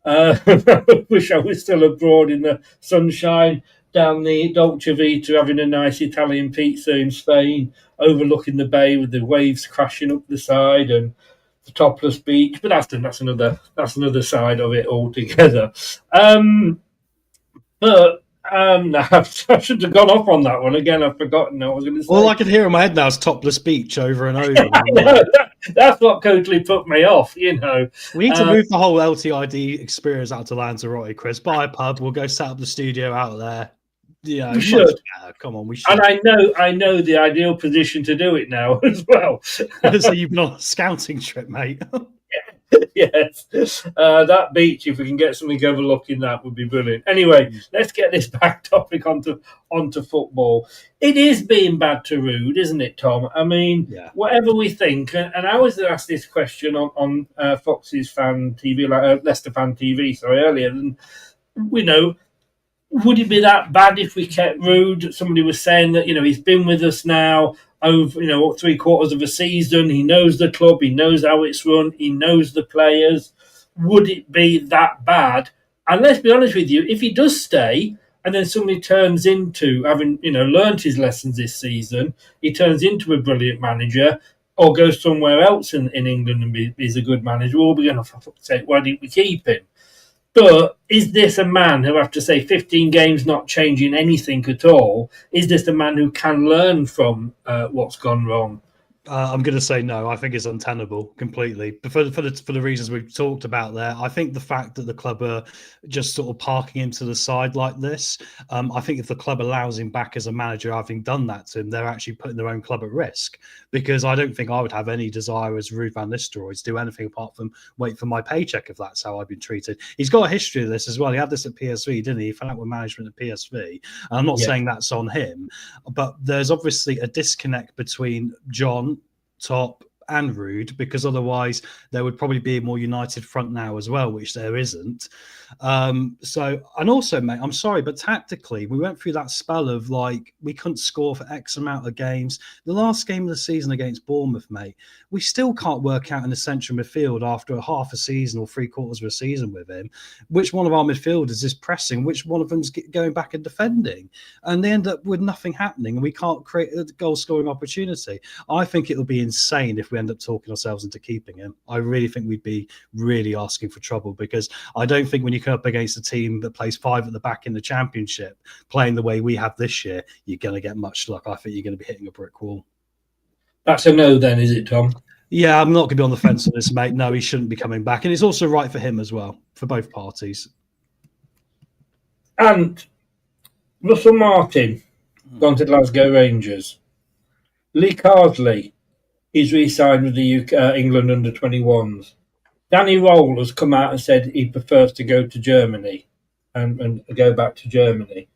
Wish I was still abroad in the sunshine down the Dolce Vita having a nice Italian pizza in Spain, overlooking the bay with the waves crashing up the side and the topless beach. But that's another side of it altogether. I should have gone off on that one again. I've forgotten what I was going to say. All I can hear in my head now is topless beach over and over. That's what totally put me off, We need to move the whole LTID experience out to Lanzarote, Chris. Buy a pub. We'll go set up the studio out there. Yeah, we should. Come on, we should. And I know the ideal position to do it now as well. So you've been on a scouting trip, mate. Yes, that beach. If we can get something overlooking that, would be brilliant. Anyway, let's get this back topic onto football. It is being bad to rude, isn't it, Tom? I mean, whatever we think, and I was asked this question on Fox's fan TV, Leicester fan TV, earlier, and would it be that bad if we kept Rude? Somebody was saying that, he's been with us now over, 3/4 of a season. He knows the club. He knows how it's run. He knows the players. Would it be that bad? And let's be honest with you, if he does stay and then somebody turns into having, learned his lessons this season, he turns into a brilliant manager or goes somewhere else in England and is a good manager, we'll be going to say, why didn't we keep him? But is this a man who, after, 15 games not changing anything at all, is this a man who can learn from what's gone wrong? I'm going to say no. I think it's untenable completely. But for the reasons we've talked about there, I think the fact that the club are just sort of parking him to the side like this, I think if the club allows him back as a manager, having done that to him, they're actually putting their own club at risk. Because I don't think I would have any desire as Ruud van Nistelrooy to do anything apart from wait for my paycheck if that's how I've been treated. He's got a history of this as well. He had this at PSV, didn't he? He fell out with management at PSV. And I'm not saying that's on him, but there's obviously a disconnect between John, Top and Rude, because otherwise there would probably be a more united front now as well, which there isn't. And also, mate, I'm sorry, but tactically, we went through that spell of we couldn't score for X amount of games. The last game of the season against Bournemouth, mate, we still can't work out in the central midfield after a half a season or 3/4 of a season with him. Which one of our midfielders is pressing? Which one of them's going back and defending? And they end up with nothing happening, and we can't create a goal-scoring opportunity. I think it'll be insane if we end up talking ourselves into keeping him. I really think we'd be really asking for trouble, because I don't think when you come up against a team that plays 5 at the back in the Championship, playing the way we have this year, you're going to get much luck. I think you're going to be hitting a brick wall. That's a no then, is it, Tom? Yeah, I'm not going to be on the fence on this, mate. No, he shouldn't be coming back. And it's also right for him as well, for both parties. And Russell Martin, gone to Glasgow Rangers. Lee Cardley is re-signed with the UK, England under-21s. Danny Roll has come out and said he prefers to go to Germany and go back to Germany.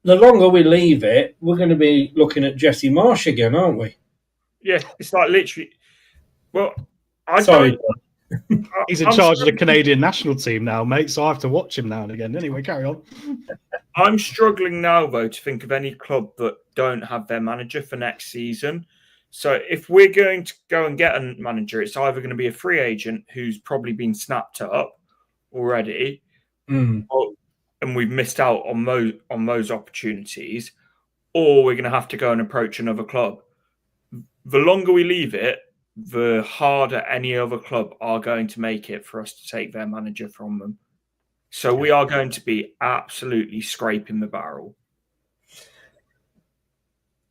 The longer we leave it, we're going to be looking at Jesse Marsh again, aren't we? Yeah, it's literally. Well, Sorry. He's in charge of the Canadian national team now, mate, so I have to watch him now and again. Anyway, carry on. I'm struggling now, though, to think of any club that don't have their manager for next season. So if we're going to go and get a manager, it's either going to be a free agent who's probably been snapped up already, and we've missed out on those opportunities, or we're going to have to go and approach another club. The longer we leave it, the harder any other club are going to make it for us to take their manager from them. So we are going to be absolutely scraping the barrel.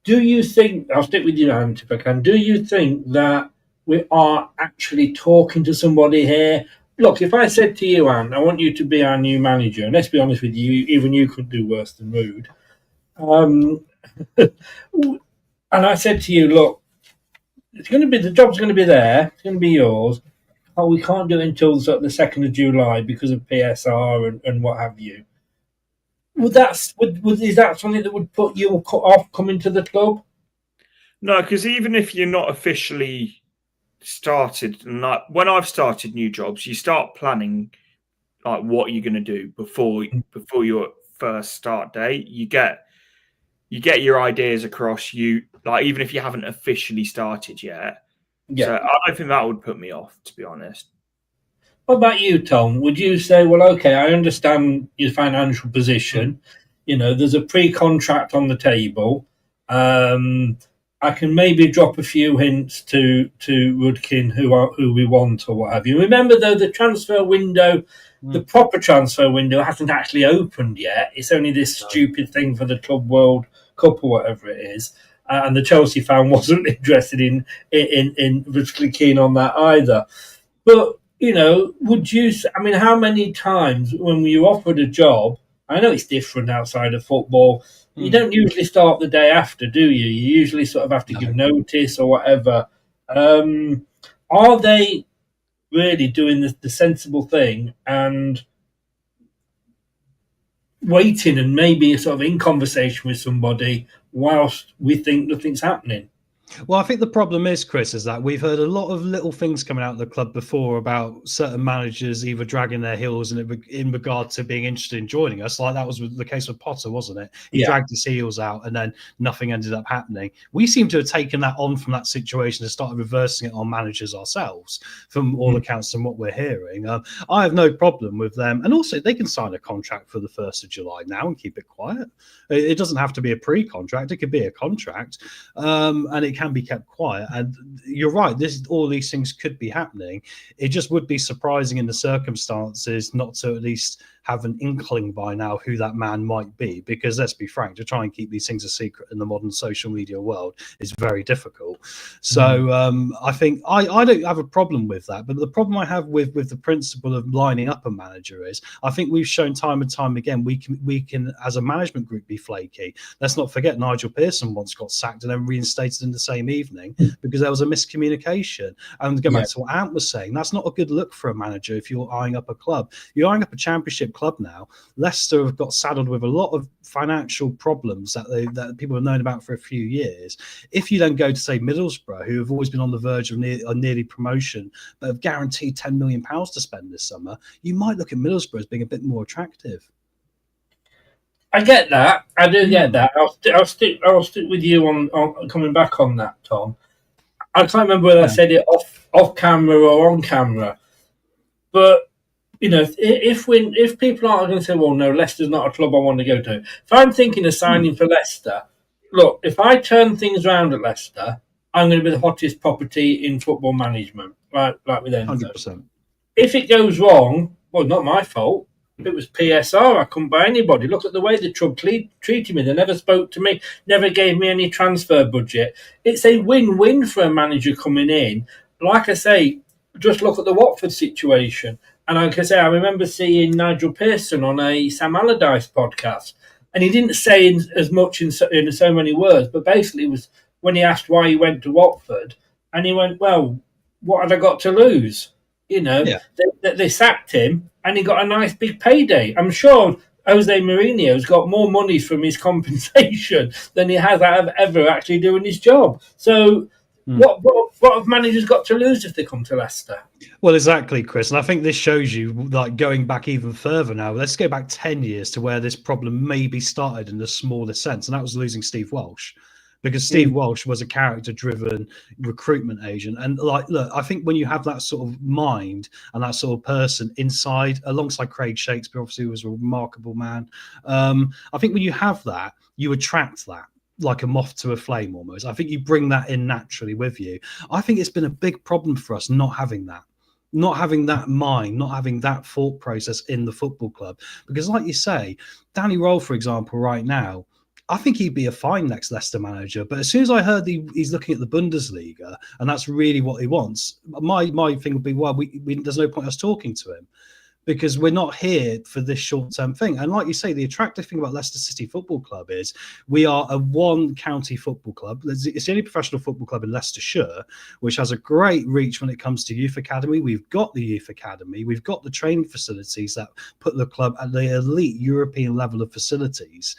Do you think, I'll stick with you, Ant, if I can, do you think that we are actually talking to somebody here? Look, if I said to you, Ant, I want you to be our new manager, and let's be honest with you, even you could do worse than Rude. And I said to you, look, the job's going to be there, it's going to be yours. Oh, we can't do it until the 2nd of July because of PSR and what have you. Is that something that would put you off coming to the club? No, because even if you're not officially started, and when I've started new jobs, you start planning what you're going to do before your first start date. You get your ideas across. Even if you haven't officially started yet, Yeah. So I don't think that would put me off, to be honest. What about you, Tom? Would you say, well, okay, I understand your financial position. You know, there's a pre-contract on the table. I can maybe drop a few hints to Rudkin who we want or what have you. Remember, though, the transfer window, the proper transfer window, hasn't actually opened yet. It's only this stupid thing for the Club World Cup or whatever it is. And the Chelsea fan wasn't interested in particularly keen on that either. But, you know, would you, I mean, how many times when you're offered a job, I know it's different outside of football, you don't usually start the day after, do you? You usually sort of have to give notice or whatever. Are they really doing the sensible thing and waiting and maybe sort of in conversation with somebody whilst we think nothing's happening? Well, I think the problem is, Chris, is that we've heard a lot of little things coming out of the club before about certain managers either dragging their heels in regard to being interested in joining us. Like that was the case with Potter, wasn't it? He dragged his heels out and then nothing ended up happening. We seem to have taken that on from that situation and started reversing it on managers ourselves, from all accounts and what we're hearing. I have no problem with them. And also, they can sign a contract for the 1st of July now and keep it quiet. It doesn't have to be a pre-contract. It could be a contract. And it can be kept quiet. And you're right, all these things could be happening. It just would be surprising in the circumstances not to at least have an inkling by now who that man might be, because let's be frank, to try and keep these things a secret in the modern social media world is very difficult. So I think I don't have a problem with that, but the problem I have with the principle of lining up a manager is I think we've shown time and time again we can as a management group be flaky. Let's not forget Nigel Pearson once got sacked and then reinstated in the same evening because there was a miscommunication. And go back to what Ant was saying, that's not a good look for a manager if you're eyeing up a club. You're eyeing up a championship club now. Leicester have got saddled with a lot of financial problems that people have known about for a few years. If you then go to, say, Middlesbrough, who have always been on the verge of nearly promotion, but have guaranteed £10 million to spend this summer, you might look at Middlesbrough as being a bit more attractive. I get that. I do get that. I'll stick with you on coming back on that, Tom. I can't remember whether I said it off camera or on camera, but you know, if people aren't going to say, well, no, Leicester's not a club I want to go to. If I'm thinking of signing for Leicester, look, if I turn things around at Leicester, I'm going to be the hottest property in football management, right? Like with Enzo. 100%. If it goes wrong, well, not my fault. It was PSR. I couldn't buy anybody. Look at the way the club treated me. They never spoke to me, never gave me any transfer budget. It's a win-win for a manager coming in. Like I say, just look at the Watford situation. And like I say, I remember seeing Nigel Pearson on a Sam Allardyce podcast, and he didn't say as much in so many words, but basically it was when he asked why he went to Watford, and he went, well, what had I got to lose? You know, they sacked him, and he got a nice big payday. I'm sure Jose Mourinho's got more money from his compensation than he has out of ever actually doing his job. So what have managers got to lose if they come to Leicester? Well, exactly, Chris. And I think this shows you, like, going back even further now. Let's go back 10 years to where this problem maybe started in the smallest sense, and that was losing Steve Welsh. Because Steve Welsh was a character-driven recruitment agent. And, like, look, I think when you have that sort of mind and that sort of person inside, alongside Craig Shakespeare, obviously, who was a remarkable man, I think when you have that, you attract that like a moth to a flame almost. I think you bring that in naturally with you. I think it's been a big problem for us not having that. Not having that mind, not having that thought process in the football club. Because like you say, Danny Roll, for example, right now, I think he'd be a fine next Leicester manager. But as soon as I heard he's looking at the Bundesliga and that's really what he wants, my thing would be, well, there's no point us talking to him because we're not here for this short-term thing. And like you say, the attractive thing about Leicester City Football Club is we are a one-county football club. It's the only professional football club in Leicestershire, which has a great reach when it comes to youth academy. We've got the youth academy. We've got the training facilities that put the club at the elite European level of facilities.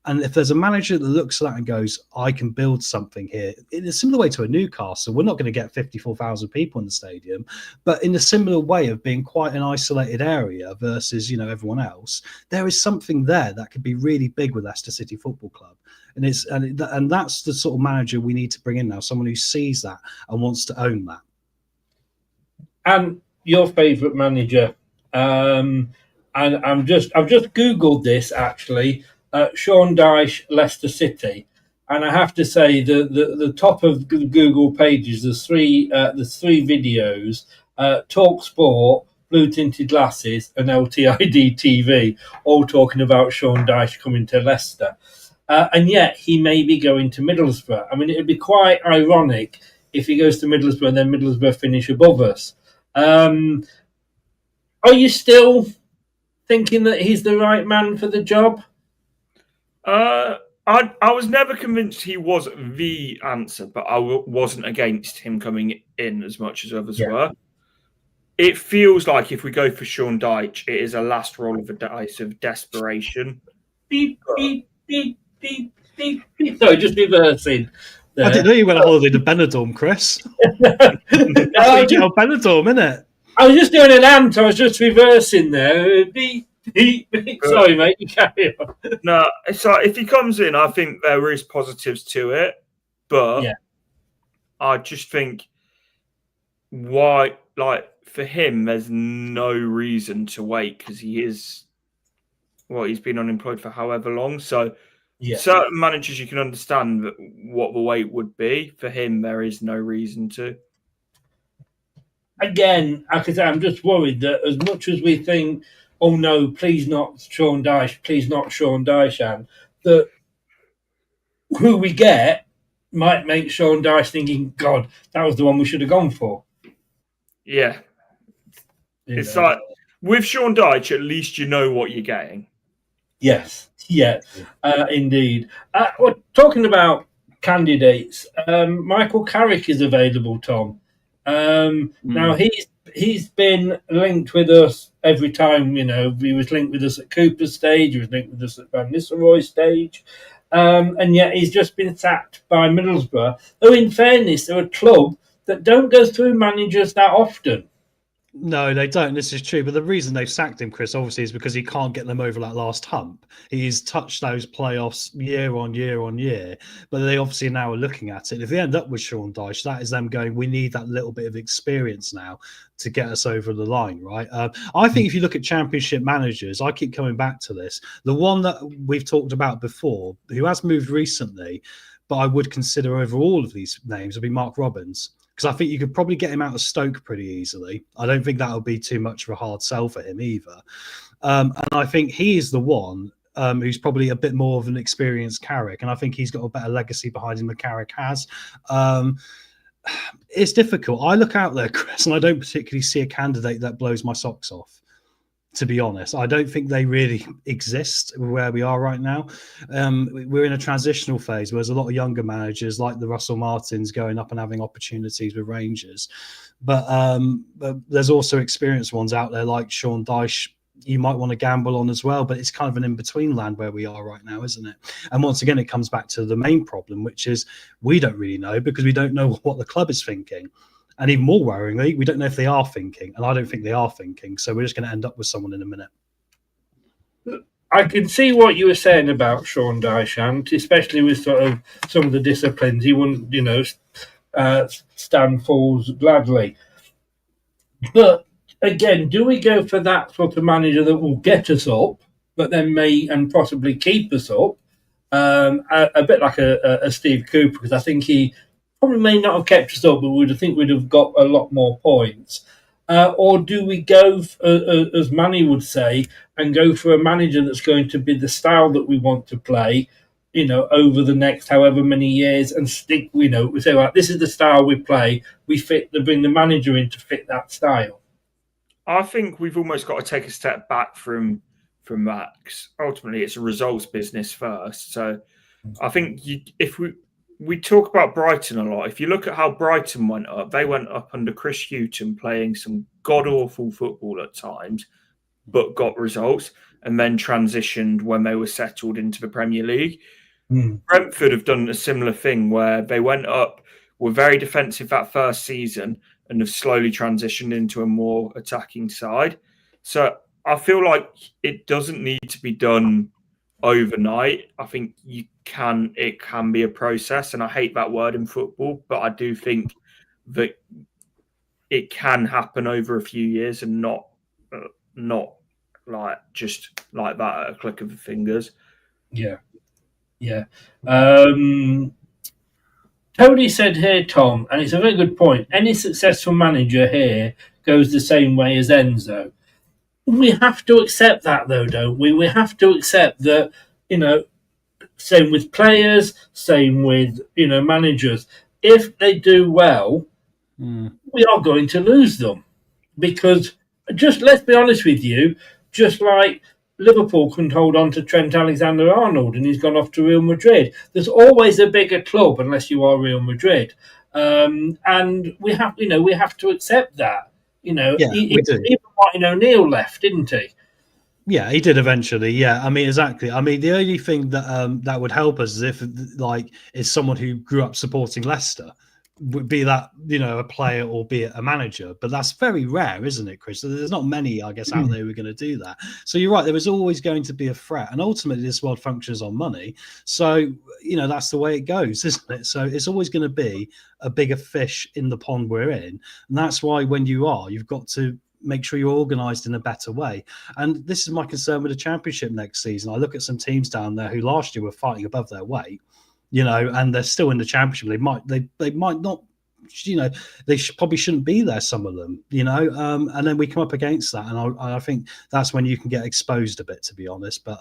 And if there's a manager that looks at that and goes, I can build something here, in a similar way to a Newcastle, we're not going to get 54,000 people in the stadium, but in a similar way of being quite an isolated area versus, everyone else, there is something there that could be really big with Leicester City Football Club. And that's the sort of manager we need to bring in now, someone who sees that and wants to own that. And your favourite manager, and I've just Googled this actually. Sean Dyche, Leicester City, and I have to say the top of the Google pages, there's three videos: Talk Sport, Blue Tinted Glasses, and LTID TV, all talking about Sean Dyche coming to Leicester, and yet he may be going to Middlesbrough. I mean, it'd be quite ironic if he goes to Middlesbrough and then Middlesbrough finish above us. Are you still thinking that he's the right man for the job? I was never convinced he was the answer, but I wasn't against him coming in as much as others were. It feels like if we go for Sean Dyche, it is a last roll of the dice of desperation. Beep, beep, beep, beep, beep, beep. Sorry, just reversing. I didn't know you went on holiday to Benidorm, Chris. Benidorm, innit? I was just doing an ant. I was just reversing there. Beep, beep, beep. Sorry, mate. You carry on. No, it's like if he comes in, I think there is positives to it, but I just think for him, there's no reason to wait because he's been unemployed for however long. So certain managers you can understand what the wait would be. For him, there is no reason to. Again, like I say, I'm just worried that as much as we think, oh no, please not Sean Dyche, that who we get might make Sean Dyche thinking, God, that was the one we should have gone for. Yeah. It's like, with Sean Dyche, at least you know what you're getting. Yes, indeed. We're talking about candidates. Michael Carrick is available, Tom. Now he's been linked with us every time. He was linked with us at Cooper's stage. He was linked with us at Van Nistelrooy's stage, and yet he's just been sacked by Middlesbrough. Though, in fairness, they're a club that don't go through managers that often. No, they don't. This is true. But the reason they've sacked him, Chris, obviously, is because he can't get them over that last hump. He's touched those playoffs year on year on year. But they obviously now are looking at it. If they end up with Sean Dyche, that is them going, we need that little bit of experience now to get us over the line, right? I think if you look at championship managers, I keep coming back to this. The one that we've talked about before, who has moved recently, but I would consider over all of these names, would be Mark Robins. Because I think you could probably get him out of Stoke pretty easily. I don't think that would be too much of a hard sell for him either. And I think he is the one who's probably a bit more of an experienced Carrick. And I think he's got a better legacy behind him than Carrick has. It's difficult. I look out there, Chris, and I don't particularly see a candidate that blows my socks off. To be honest, I don't think they really exist where we are right now. We're in a transitional phase where there's a lot of younger managers like the Russell Martins going up and having opportunities with Rangers. But there's also experienced ones out there like Sean Dyche you might want to gamble on as well. But it's kind of an in-between land where we are right now, isn't it? And once again, it comes back to the main problem, which is we don't really know because we don't know what the club is thinking. And even more worryingly, we don't know if they are thinking. And I don't think they are thinking. So we're just going to end up with someone in a minute. I can see what you were saying about Sean Dyche, and especially with sort of some of the disciplines. He wouldn't, stand falls gladly. But again, do we go for that sort of manager that will get us up, but then may and possibly keep us up? A bit like a Steve Cooper, because I think he probably may not have kept us up, but we'd have got a lot more points. Or do we go, as Manny would say, and go for a manager that's going to be the style that we want to play, over the next however many years, and stick, we say, right, this is the style we play. We bring the manager in to fit that style. I think we've almost got to take a step back from that. 'Cause ultimately, it's a results business first. So I think if we talk about Brighton a lot. If you look at how Brighton went up, they went up under Chris Hughton playing some god-awful football at times, but got results. and then transitioned when they were settled into the Premier League. Brentford have done a similar thing where they went up, were very defensive that first season, and have slowly transitioned into a more attacking side. So I feel like it doesn't need to be done overnight. I think it can be a process, and I hate that word in football, but I do think that it can happen over a few years and not like just like that at a click of the fingers. Yeah. Tony said here, Tom, and it's a very good point, any successful manager here goes the same way as Enzo. We have to accept that, though, don't we? We have to accept that, same with players, same with, managers. If they do well, we are going to lose them. Because, let's be honest with you, just like Liverpool couldn't hold on to Trent Alexander-Arnold and he's gone off to Real Madrid. There's always a bigger club unless you are Real Madrid. And we have to accept that. we do. Even Martin O'Neill left, didn't he? Yeah, he did eventually. Yeah, I mean, exactly. I mean, the only thing that that would help us is if, is someone who grew up supporting Leicester, be that a player or be it a manager. But that's very rare, isn't it, Chris? So there's not many, I guess, out there who are going to do that. So you're right. There is always going to be a threat, and ultimately, this world functions on money. So that's the way it goes, isn't it? So it's always going to be a bigger fish in the pond we're in, and that's why when you've got to make sure you're organised in a better way. And this is my concern with the Championship next season. I look at some teams down there who last year were fighting above their weight, and they're still in the Championship. They might not, they probably shouldn't be there, some of them, and then we come up against that. And I think that's when you can get exposed a bit, to be honest. But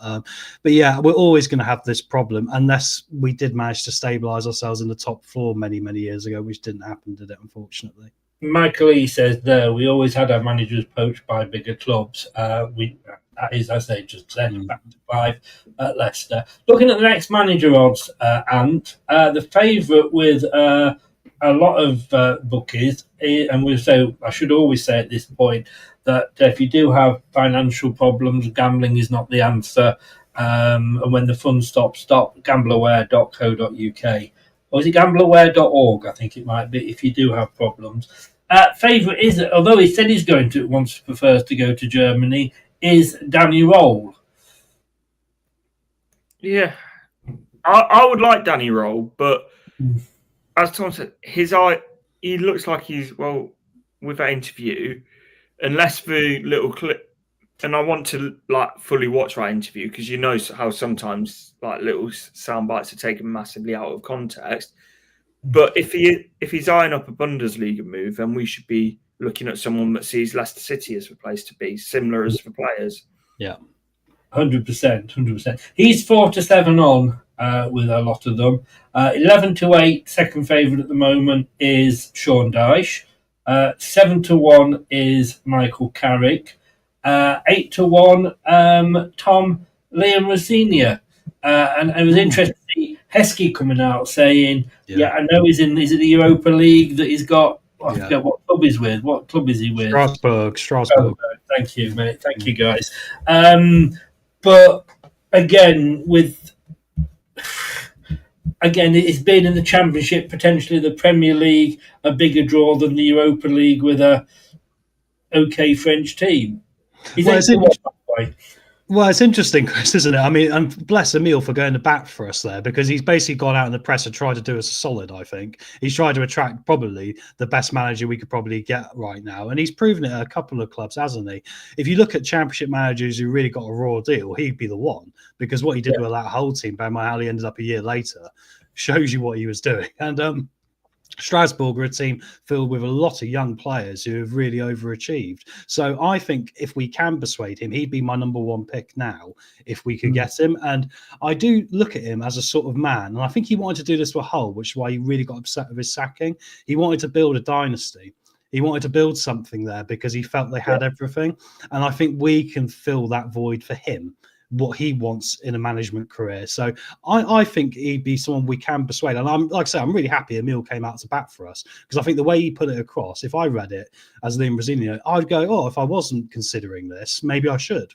yeah, we're always going to have this problem unless we did manage to stabilise ourselves in the top four many, many years ago, which didn't happen, did it, unfortunately? Michael E says there, we always had our managers poached by bigger clubs. That is, as they just said, back to 5 at Leicester. Looking at the next manager odds, the favourite with a lot of bookies, and I should always say at this point that if you do have financial problems, gambling is not the answer. And when the fun stop, gambleaware.co.uk. Or is it gambleaware.org? I think it might be, if you do have problems. Favourite is, although he said he's prefers to go to Germany, is Danny Roll. Yeah, I would like Danny Roll, but as Tom said, he looks like he's, with that interview, unless the little clip, and I want to fully watch that interview because how sometimes little sound bites are taken massively out of context. But if he's eyeing up a Bundesliga move, then we should be looking at someone that sees Leicester City as the place to be, similar as the players. Yeah, 100%. He's 4-7 on with a lot of them. 11-8, second favourite at the moment is Sean Dyche. 7-1 is Michael Carrick. 8-1, Tom Liam Rosinia. And it was interesting to see Heskey coming out saying, I know he's in the Europa League that he's got. I forget what club he's with. What club is he with? Strasbourg. Thank you, mate. Thank you, guys. But again, it's been in the Championship, potentially the Premier League, a bigger draw than the Europa League with a okay French team. Well, it's interesting, Chris, isn't it? I mean, and bless Emile for going to bat for us there, because he's basically gone out in the press and tried to do us a solid, I think. He's tried to attract probably the best manager we could probably get right now. And he's proven it at a couple of clubs, hasn't he? If you look at Championship managers who really got a raw deal, he'd be the one, because what he did with that whole team, bear in mind how he ended up a year later, shows you what he was doing. And Strasbourg are a team filled with a lot of young players who have really overachieved. So I think if we can persuade him, he'd be my number one pick now if we could get him. And I do look at him as a sort of man. And I think he wanted to do this with Hull, which is why he really got upset with his sacking. He wanted to build a dynasty. He wanted to build something there because he felt they had everything. And I think we can fill that void for him, what he wants in a management career. So I think he'd be someone we can persuade. And I'm really happy Emile came out to bat for us, because I think the way he put it across, if I read it as Liam Rosino, I'd go, if I wasn't considering this, maybe I should.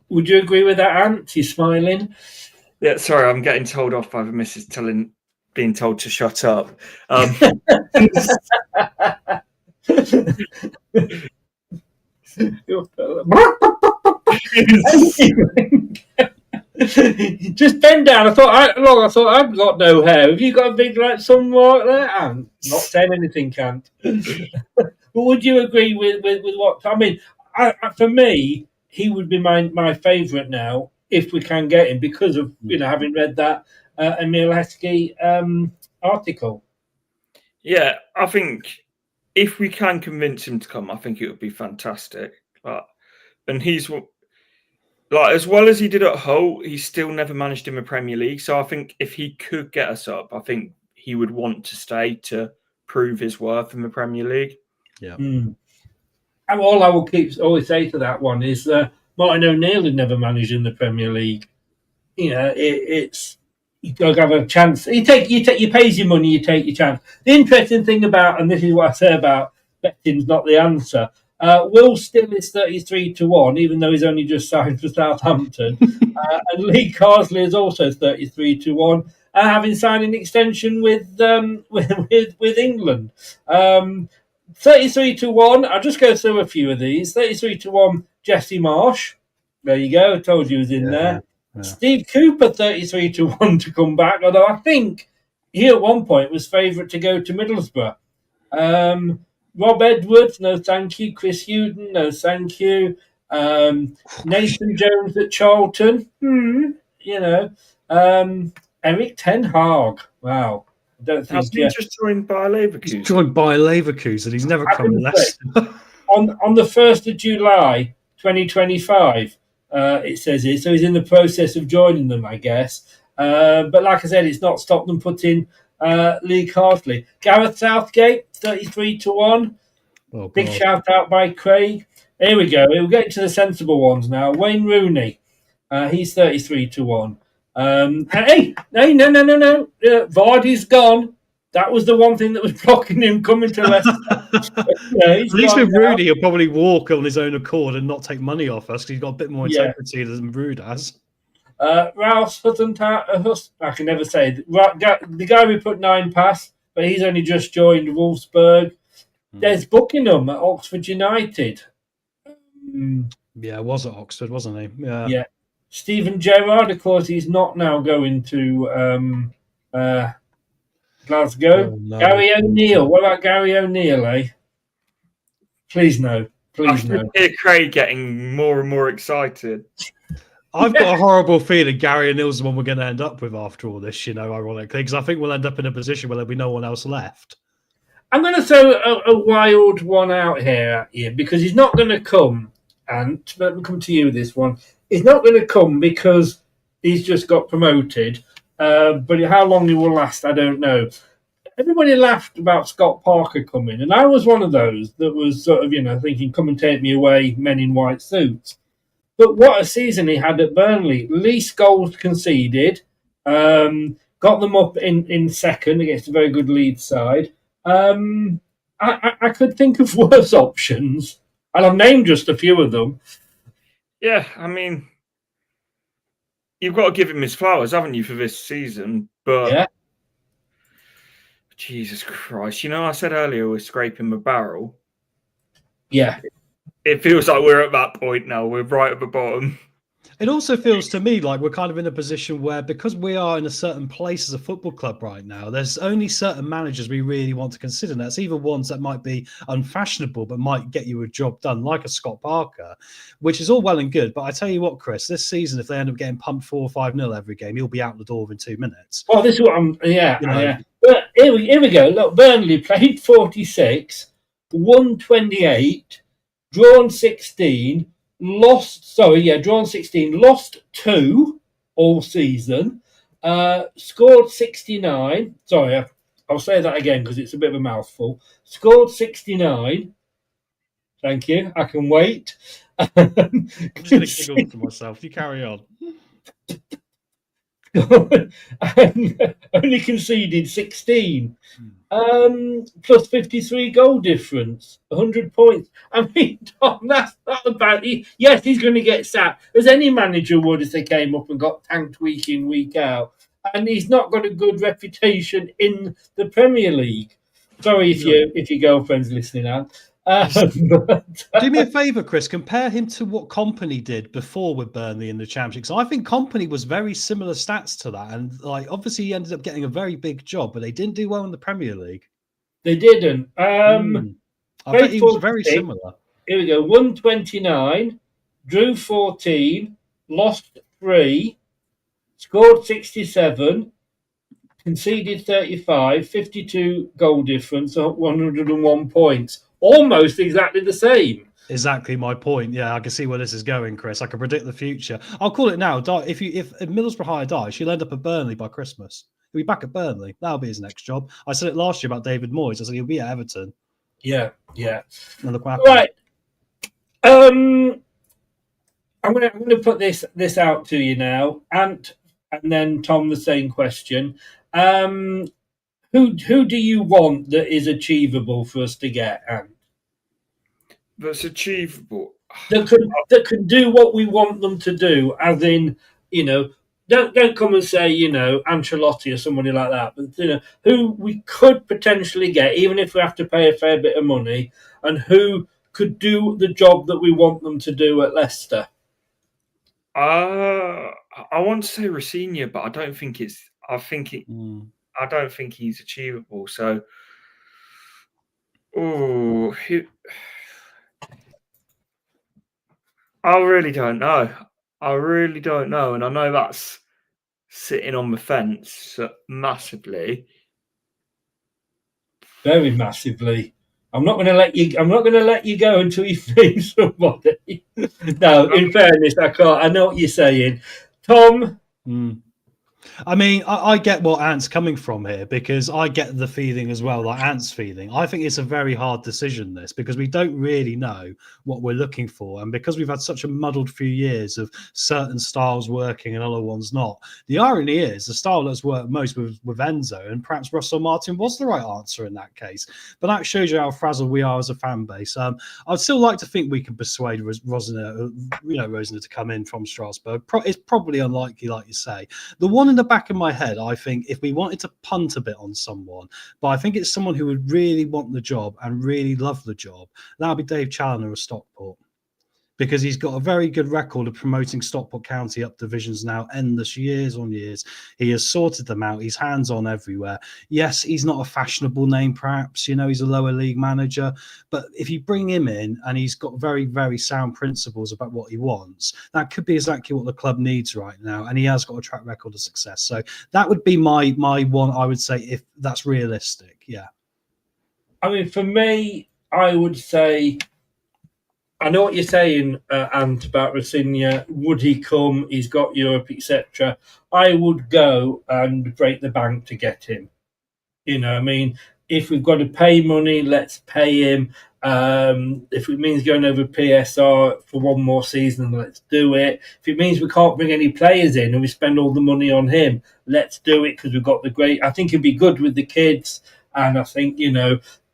Would you agree with that, Ant? He's smiling. Yeah, sorry, I'm getting told off by the missus being told to shut up. Just bend down. I thought I've got no hair. Have you got a big like somewhat there? I'm not saying anything, can't. But would you agree with what I mean? For me, he would be my favourite now if we can get him because of having read that Emil Heskey article. Yeah, I think if we can convince him to come, I think it would be fantastic. And he's as well as he did at Hull, he still never managed in the Premier League. So I think if he could get us up, I think he would want to stay to prove his worth in the Premier League. Yeah. And all I will always say to that one is Martin O'Neill had never managed in the Premier League. It's you got to have a chance. You pays your money, you take your chance. The interesting thing about, and this is what I say about betting's not the answer. Will Still is 33-1, even though he's only just signed for Southampton. And Lee Carsley is also 33-1, having signed an extension with England. 33-1. I'll just go through a few of these. 33-1, Jesse Marsh. There you go. I told you he was in there. Yeah. Steve Cooper, 33-1 to come back. Although I think he at one point was favourite to go to Middlesbrough. Rob Edwards, no thank you. Chris Hewden, no thank you. Nathan Jones at Charlton. Eric Ten Hag. Wow. I don't think he just joined by Leverkusen. He's joined by Leverkusen. He's never come to Leicester. on the 1st of July 2025, it says here. So he's in the process of joining them, I guess. But like I said, it's not stopped them putting Lee Carsley. Gareth Southgate, 33-1. Oh, big shout out by Craig. Here we go. We'll get to the sensible ones now. Wayne Rooney, he's 33-1. Hey, no. Vardy's gone. That was the one thing that was blocking him coming to Leicester. At least with Rooney, he'll probably walk on his own accord and not take money off us because he's got a bit more integrity than Rude has. Rouse Hutton, I can never say it. The guy we put 9 past, but he's only just joined Wolfsburg. Des Buckingham at Oxford United. Yeah, was at Oxford, wasn't he? Yeah. Stephen Gerrard, of course, he's not now going to Glasgow. Oh, no. Gary O'Neill. What about Gary O'Neill, eh? Please no. Please no. I hear Craig getting more and more excited. I've got a horrible feeling Gary O'Neill's the one we're going to end up with after all this, ironically, because I think we'll end up in a position where there'll be no one else left. I'm going to throw a wild one out here, Ian, because he's not going to come, and let me come to you with this one. He's not going to come because he's just got promoted, but how long he will last, I don't know. Everybody laughed about Scott Parker coming, and I was one of those that was sort of, thinking, come and take me away, men in white suits. But what a season he had at Burnley. Least goals conceded. Got them up in second against a very good Leeds side. I could think of worse options. And I've named just a few of them. Yeah, I mean, you've got to give him his flowers, haven't you, for this season? But yeah. Jesus Christ. I said earlier we're scraping the barrel. Yeah. It feels like we're at that point now. We're right at the bottom. It also feels to me like we're kind of in a position where, because we are in a certain place as a football club right now, there's only certain managers we really want to consider. And that's even ones that might be unfashionable, but might get you a job done, like a Scott Parker, which is all well and good. But I tell you what, Chris, this season, if they end up getting pumped 4 or 5-0 every game, he'll be out the door in 2 minutes. Well, this is what I'm, yeah. But here we go. Look, Burnley played 46, won 28, drawn 16, drawn 16, lost 2 all season, scored 69. Sorry, I'll say that again because it's a bit of a mouthful. Scored 69. Thank you. I can wait. I'm just going to giggle to myself. You carry on. Only conceded 16. plus 53 goal difference, 100 points. I mean, Tom, that's not about. Yes, he's going to get sacked, as any manager would if they came up and got tanked week in, week out. And he's not got a good reputation in the Premier League. Sorry if your girlfriend's listening out. Do me a favour, Chris. Compare him to what Company did before with Burnley in the Championship. So I think Company was very similar stats to that, and obviously he ended up getting a very big job, but they didn't do well in the Premier League. They didn't. I bet he was very similar. Here we go. 129, drew 14, lost 3, scored 67. Conceded 35, 52 goal difference, 101 points. Almost exactly the same. Exactly my point. Yeah, I can see where this is going, Chris. I can predict the future. I'll call it now. If Middlesbrough High dies, she'll end up at Burnley by Christmas. He'll be back at Burnley. That'll be his next job. I said it last year about David Moyes. I said he'll be at Everton. Yeah. And look what happened. Right. I'm gonna put this out to you now, and then Tom, the same question. Who do you want that is achievable for us to get? That's achievable. That can do what we want them to do, as in, don't come and say, Ancelotti or somebody like that, but who we could potentially get, even if we have to pay a fair bit of money, and who could do the job that we want them to do at Leicester. I want to say Rosinha, but I don't think it's. I don't think he's achievable. So, I really don't know. And I know that's sitting on the fence massively. Very massively. I'm not going to let you go until you name somebody. No, in fairness, I can't. I know what you're saying, Tom. I mean, I get what Ant's coming from here, because I get the feeling as well, like Ant's feeling. I think it's a very hard decision, this, because we don't really know what we're looking for. And because we've had such a muddled few years of certain styles working and other ones not, the irony is the style that's worked most with Enzo, and perhaps Russell Martin was the right answer in that case. But that shows you how frazzled we are as a fan base. I'd still like to think we can persuade Rosner to come in from Strasbourg. It's probably unlikely, like you say. The one in the back of my head, I think, if we wanted to punt a bit on someone, but I think it's someone who would really want the job and really love the job, that would be Dave Challoner of Stockport, because he's got a very good record of promoting Stockport County up divisions now, endless years on years. He has sorted them out. He's hands-on everywhere. Yes, he's not a fashionable name, perhaps. He's a lower league manager. But if you bring him in and he's got very, very sound principles about what he wants, that could be exactly what the club needs right now. And he has got a track record of success. So that would be my one, I would say, if that's realistic. Yeah. I mean, for me, I would say, I know what you're saying, Ant, about Rosinha. Would he come? He's got Europe, etc. I would go and break the bank to get him. I mean, if we've got to pay money, let's pay him. If it means going over PSR for one more season, let's do it. If it means we can't bring any players in and we spend all the money on him, let's do it, because we've got the great. I think he'd be good with the kids, and I think,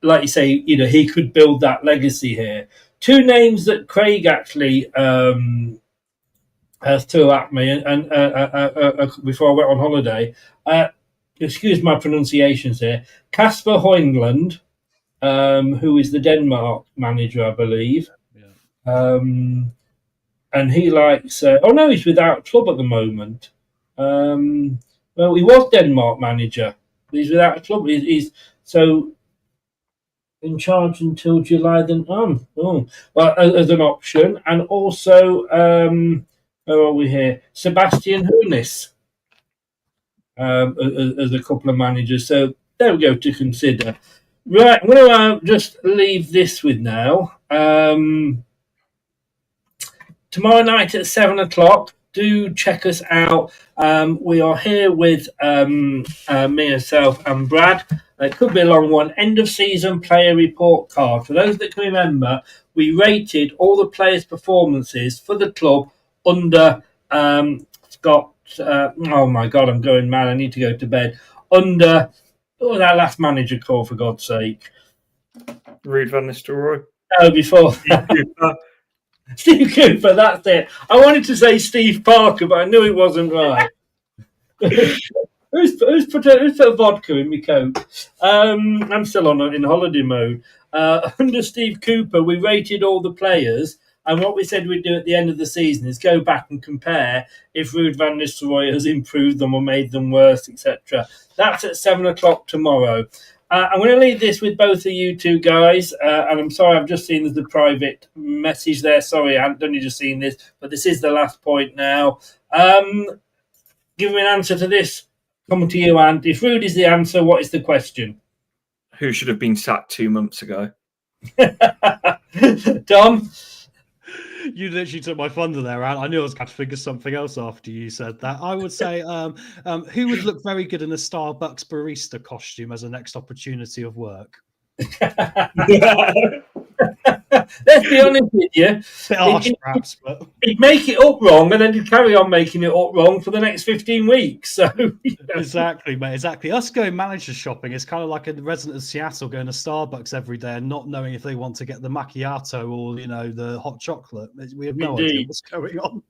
like you say, he could build that legacy here. Two names that Craig actually has threw at me, and before I went on holiday. Excuse my pronunciations here. Kasper Højlund, who is the Denmark manager, I believe. Yeah. And he likes. He's without a club at the moment. Well, he was Denmark manager. He's without a club. He's so in charge until July. Then as an option, and also where are we here? Sebastian Hoeneß. As a couple of managers. So there we go to consider. Right, I'm going to just leave this with now. Tomorrow night at 7:00, do check us out. We are here with me, yourself, and Brad. It could be a long one. End of season player report card. For those that can remember, we rated all the players' performances for the club under Scott. Oh my God, I'm going mad. I need to go to bed. Under What was our last manager called, for God's sake? Ruud van Nistelrooy. Oh, before Cooper. Steve Cooper, that's it. I wanted to say Steve Parker, but I knew it wasn't right. Who's put a vodka in my coat? I'm still in holiday mode. Under Steve Cooper, we rated all the players, and what we said we'd do at the end of the season is go back and compare if Ruud van Nistelrooy has improved them or made them worse, etc. That's at 7:00 tomorrow. I'm going to leave this with both of you two guys, and I'm sorry, I've just seen there's a private message there. Sorry, I haven't only just seen this, but this is the last point now. Give me an answer to this. Coming to you, Ant. If Ruud is the answer, what is the question? Who should have been sacked 2 months ago? Dom? You literally took my thunder there, Ant. I knew I was going to figure something else after you said that. I would say, who would look very good in a Starbucks barista costume as a next opportunity of work? Let's be honest with you. Perhaps, but he'd make it up wrong and then he'd carry on making it up wrong for the next 15 weeks. So Exactly, mate. Exactly. Us going manager shopping is kind of like a resident of Seattle going to Starbucks every day and not knowing if they want to get the macchiato or, the hot chocolate. We have no idea what's going on.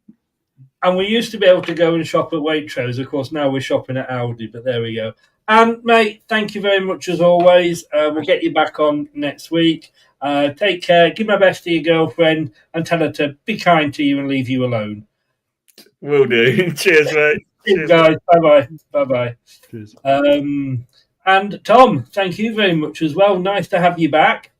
And we used to be able to go and shop at Waitrose. Of course, now we're shopping at Aldi, but there we go. And, mate, thank you very much as always. We'll get you back on next week. Take care. Give my best to your girlfriend and tell her to be kind to you and leave you alone. Will do. Cheers, mate. Cheers, guys. Bye-bye. Bye-bye. Cheers. And, Tom, thank you very much as well. Nice to have you back.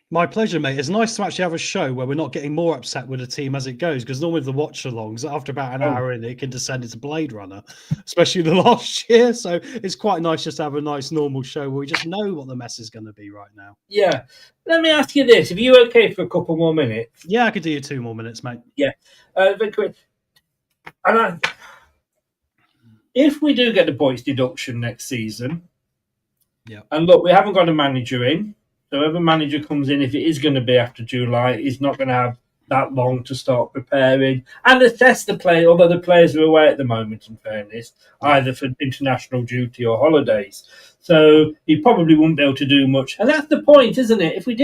My pleasure, mate. It's nice to actually have a show where we're not getting more upset with the team as it goes, because normally the watch-alongs, after about an hour in, it can descend into Blade Runner, especially the last year. So it's quite nice just to have a nice normal show where we just know what the mess is going to be right now. Yeah. Let me ask you this. Are you okay for a couple more minutes? Yeah, I could do you 2 more minutes, mate. Yeah. Very quick. If we do get the points deduction next season, and look, we haven't got a manager in, so whoever manager comes in, if it is going to be after July, he's not going to have that long to start preparing and assess the play, although the players are away at the moment, in fairness, either for international duty or holidays. So he probably wouldn't be able to do much. And that's the point, isn't it? If we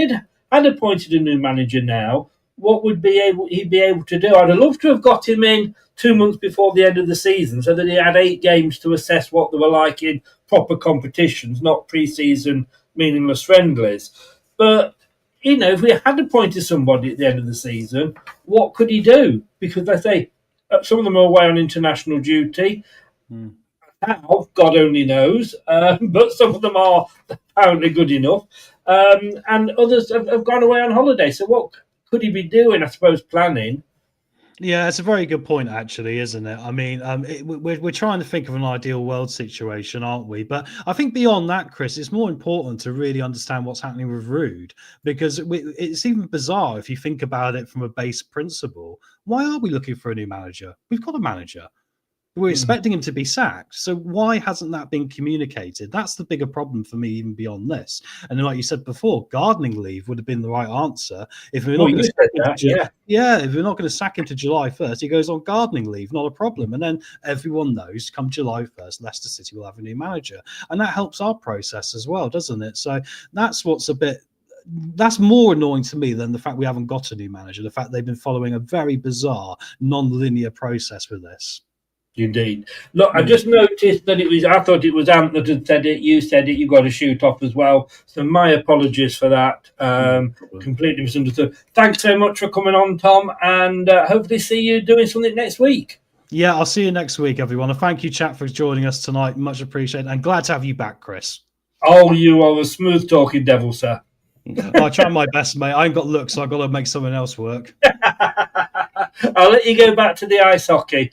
had appointed a new manager now, what would he'd be able to do? I'd have loved to have got him in 2 months before the end of the season so that he had 8 games to assess what they were like in proper competitions, not pre-season meaningless friendlies. But, if we had appointed somebody at the end of the season, what could he do? Because, let's say, some of them are away on international duty. How, God only knows. But some of them are apparently good enough. And others have gone away on holiday. So what could he be doing, I suppose, planning? Yeah, it's a very good point, actually, isn't it? I mean, we're trying to think of an ideal world situation, aren't we? But I think beyond that, Chris, it's more important to really understand what's happening with Ruud, because it's even bizarre if you think about it from a base principle. Why are we looking for a new manager? We've got a manager. We're expecting him to be sacked. So why hasn't that been communicated? That's the bigger problem for me, even beyond this. And then, like you said before, gardening leave would have been the right answer. If we're not going to if we're not going to sack him to July 1st, he goes on gardening leave, not a problem. And then everyone knows, come July 1st, Leicester City will have a new manager. And that helps our process as well, doesn't it? So that's that's more annoying to me than the fact we haven't got a new manager, the fact they've been following a very bizarre, non-linear process with this. Indeed. Look, I just noticed that I thought it was Ant that had said it. You said it. You got to shoot off as well. So my apologies for that. Completely misunderstood. Thanks so much for coming on, Tom, and hopefully see you doing something next week. Yeah, I'll see you next week, everyone. And thank you, chat, for joining us tonight. Much appreciated. And glad to have you back, Chris. Oh, you are a smooth-talking devil, sir. I try my best, mate. I ain't got looks, so I've got to make someone else work. I'll let you go back to the ice hockey.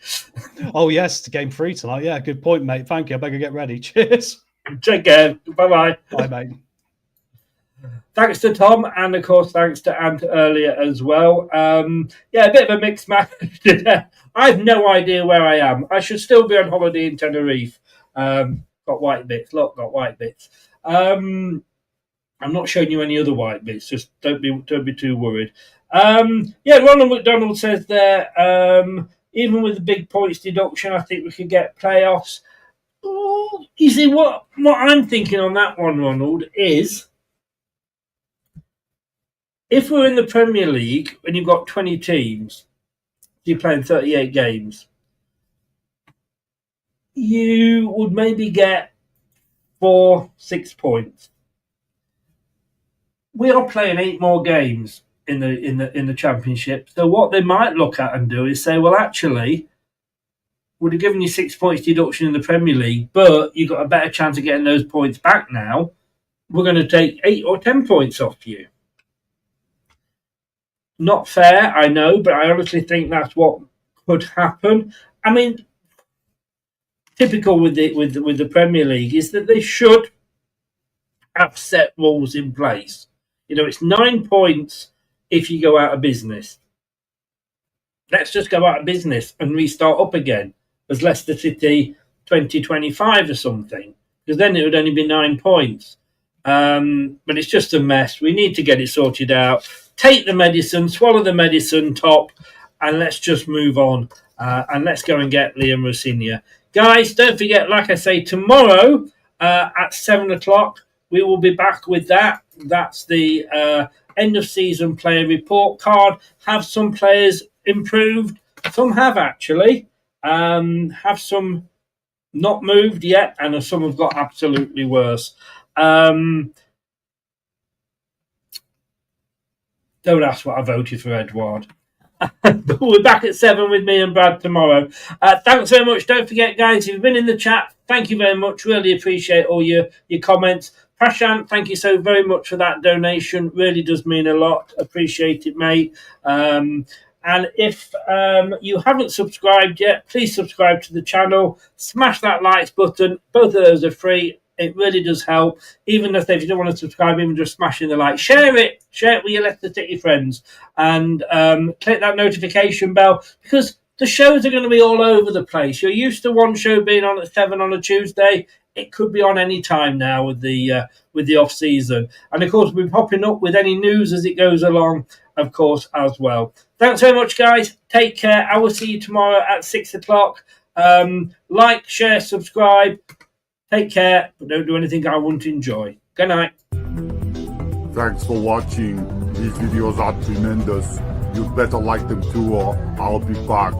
Oh, yes, game 3 tonight. Yeah, good point, mate. Thank you. I better get ready. Cheers. Take care. Bye-bye. Bye, mate. Thanks to Tom, and of course, thanks to Ant earlier as well. A bit of a mixed match. I have no idea where I am. I should still be on holiday in Tenerife. Got white bits. Look, got white bits. I'm not showing you any other white bits. Just don't be too worried. Ronald McDonald says there, even with the big points deduction, I think we could get playoffs. you see, what I'm thinking on that one, Ronald, is if we're in the Premier League and you've got 20 teams, you're playing 38 games, you would maybe get 4-6 points. We are playing 8 more games in the Championship. So what they might look at and do is say, well, actually, would have given you 6 points deduction in the Premier League, but you've got a better chance of getting those points back now. We're going to take 8 or 10 points off you. Not fair, I know, but I honestly think that's what could happen. I mean, typical with the Premier League is that they should have set rules in place. You know, it's 9 points if you go out of business. Let's just go out of business and restart up again as Leicester City 2025 or something, because then it would only be 9 points. But it's just a mess. We need to get it sorted out. Take the medicine, swallow the medicine top, and let's just move on. And let's go and get Liam Rosinha. Guys, don't forget, like I say, tomorrow at 7 o'clock, we will be back with that. That's the end of season player report card. Have some players improved? Some have, actually. Have some not moved yet, and some have got absolutely worse. Don't ask what I voted for, Edward. But we're back at 7 with me and Brad tomorrow. Thanks very much. Don't forget, guys, if you've been in the chat, thank you very much. Really appreciate all your comments. Prashant, thank you so very much for that donation. Really does mean a lot. Appreciate it, mate. And if you haven't subscribed yet, please subscribe to the channel. Smash that likes button. Both of those are free. It really does help. Even if you don't want to subscribe, even just smashing the like. Share it with your Leicester City friends. And click that notification bell, because the shows are going to be all over the place. You're used to one show being on at 7 on a Tuesday. It could be on any time now with the off season. And of course, we'll be popping up with any news as it goes along, of course, as well. Thanks very much, guys. Take care. I will see you tomorrow at 6 o'clock. Like, share, subscribe. Take care, but don't do anything I won't enjoy. Good night. Thanks for watching. These videos are tremendous. You better like them too, or I'll be back.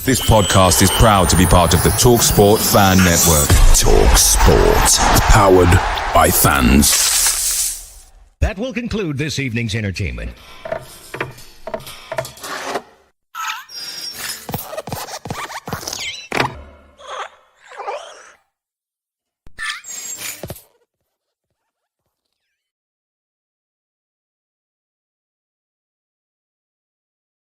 This podcast is proud to be part of the TalkSport Fan Network. TalkSport. Powered by fans. That will conclude this evening's entertainment.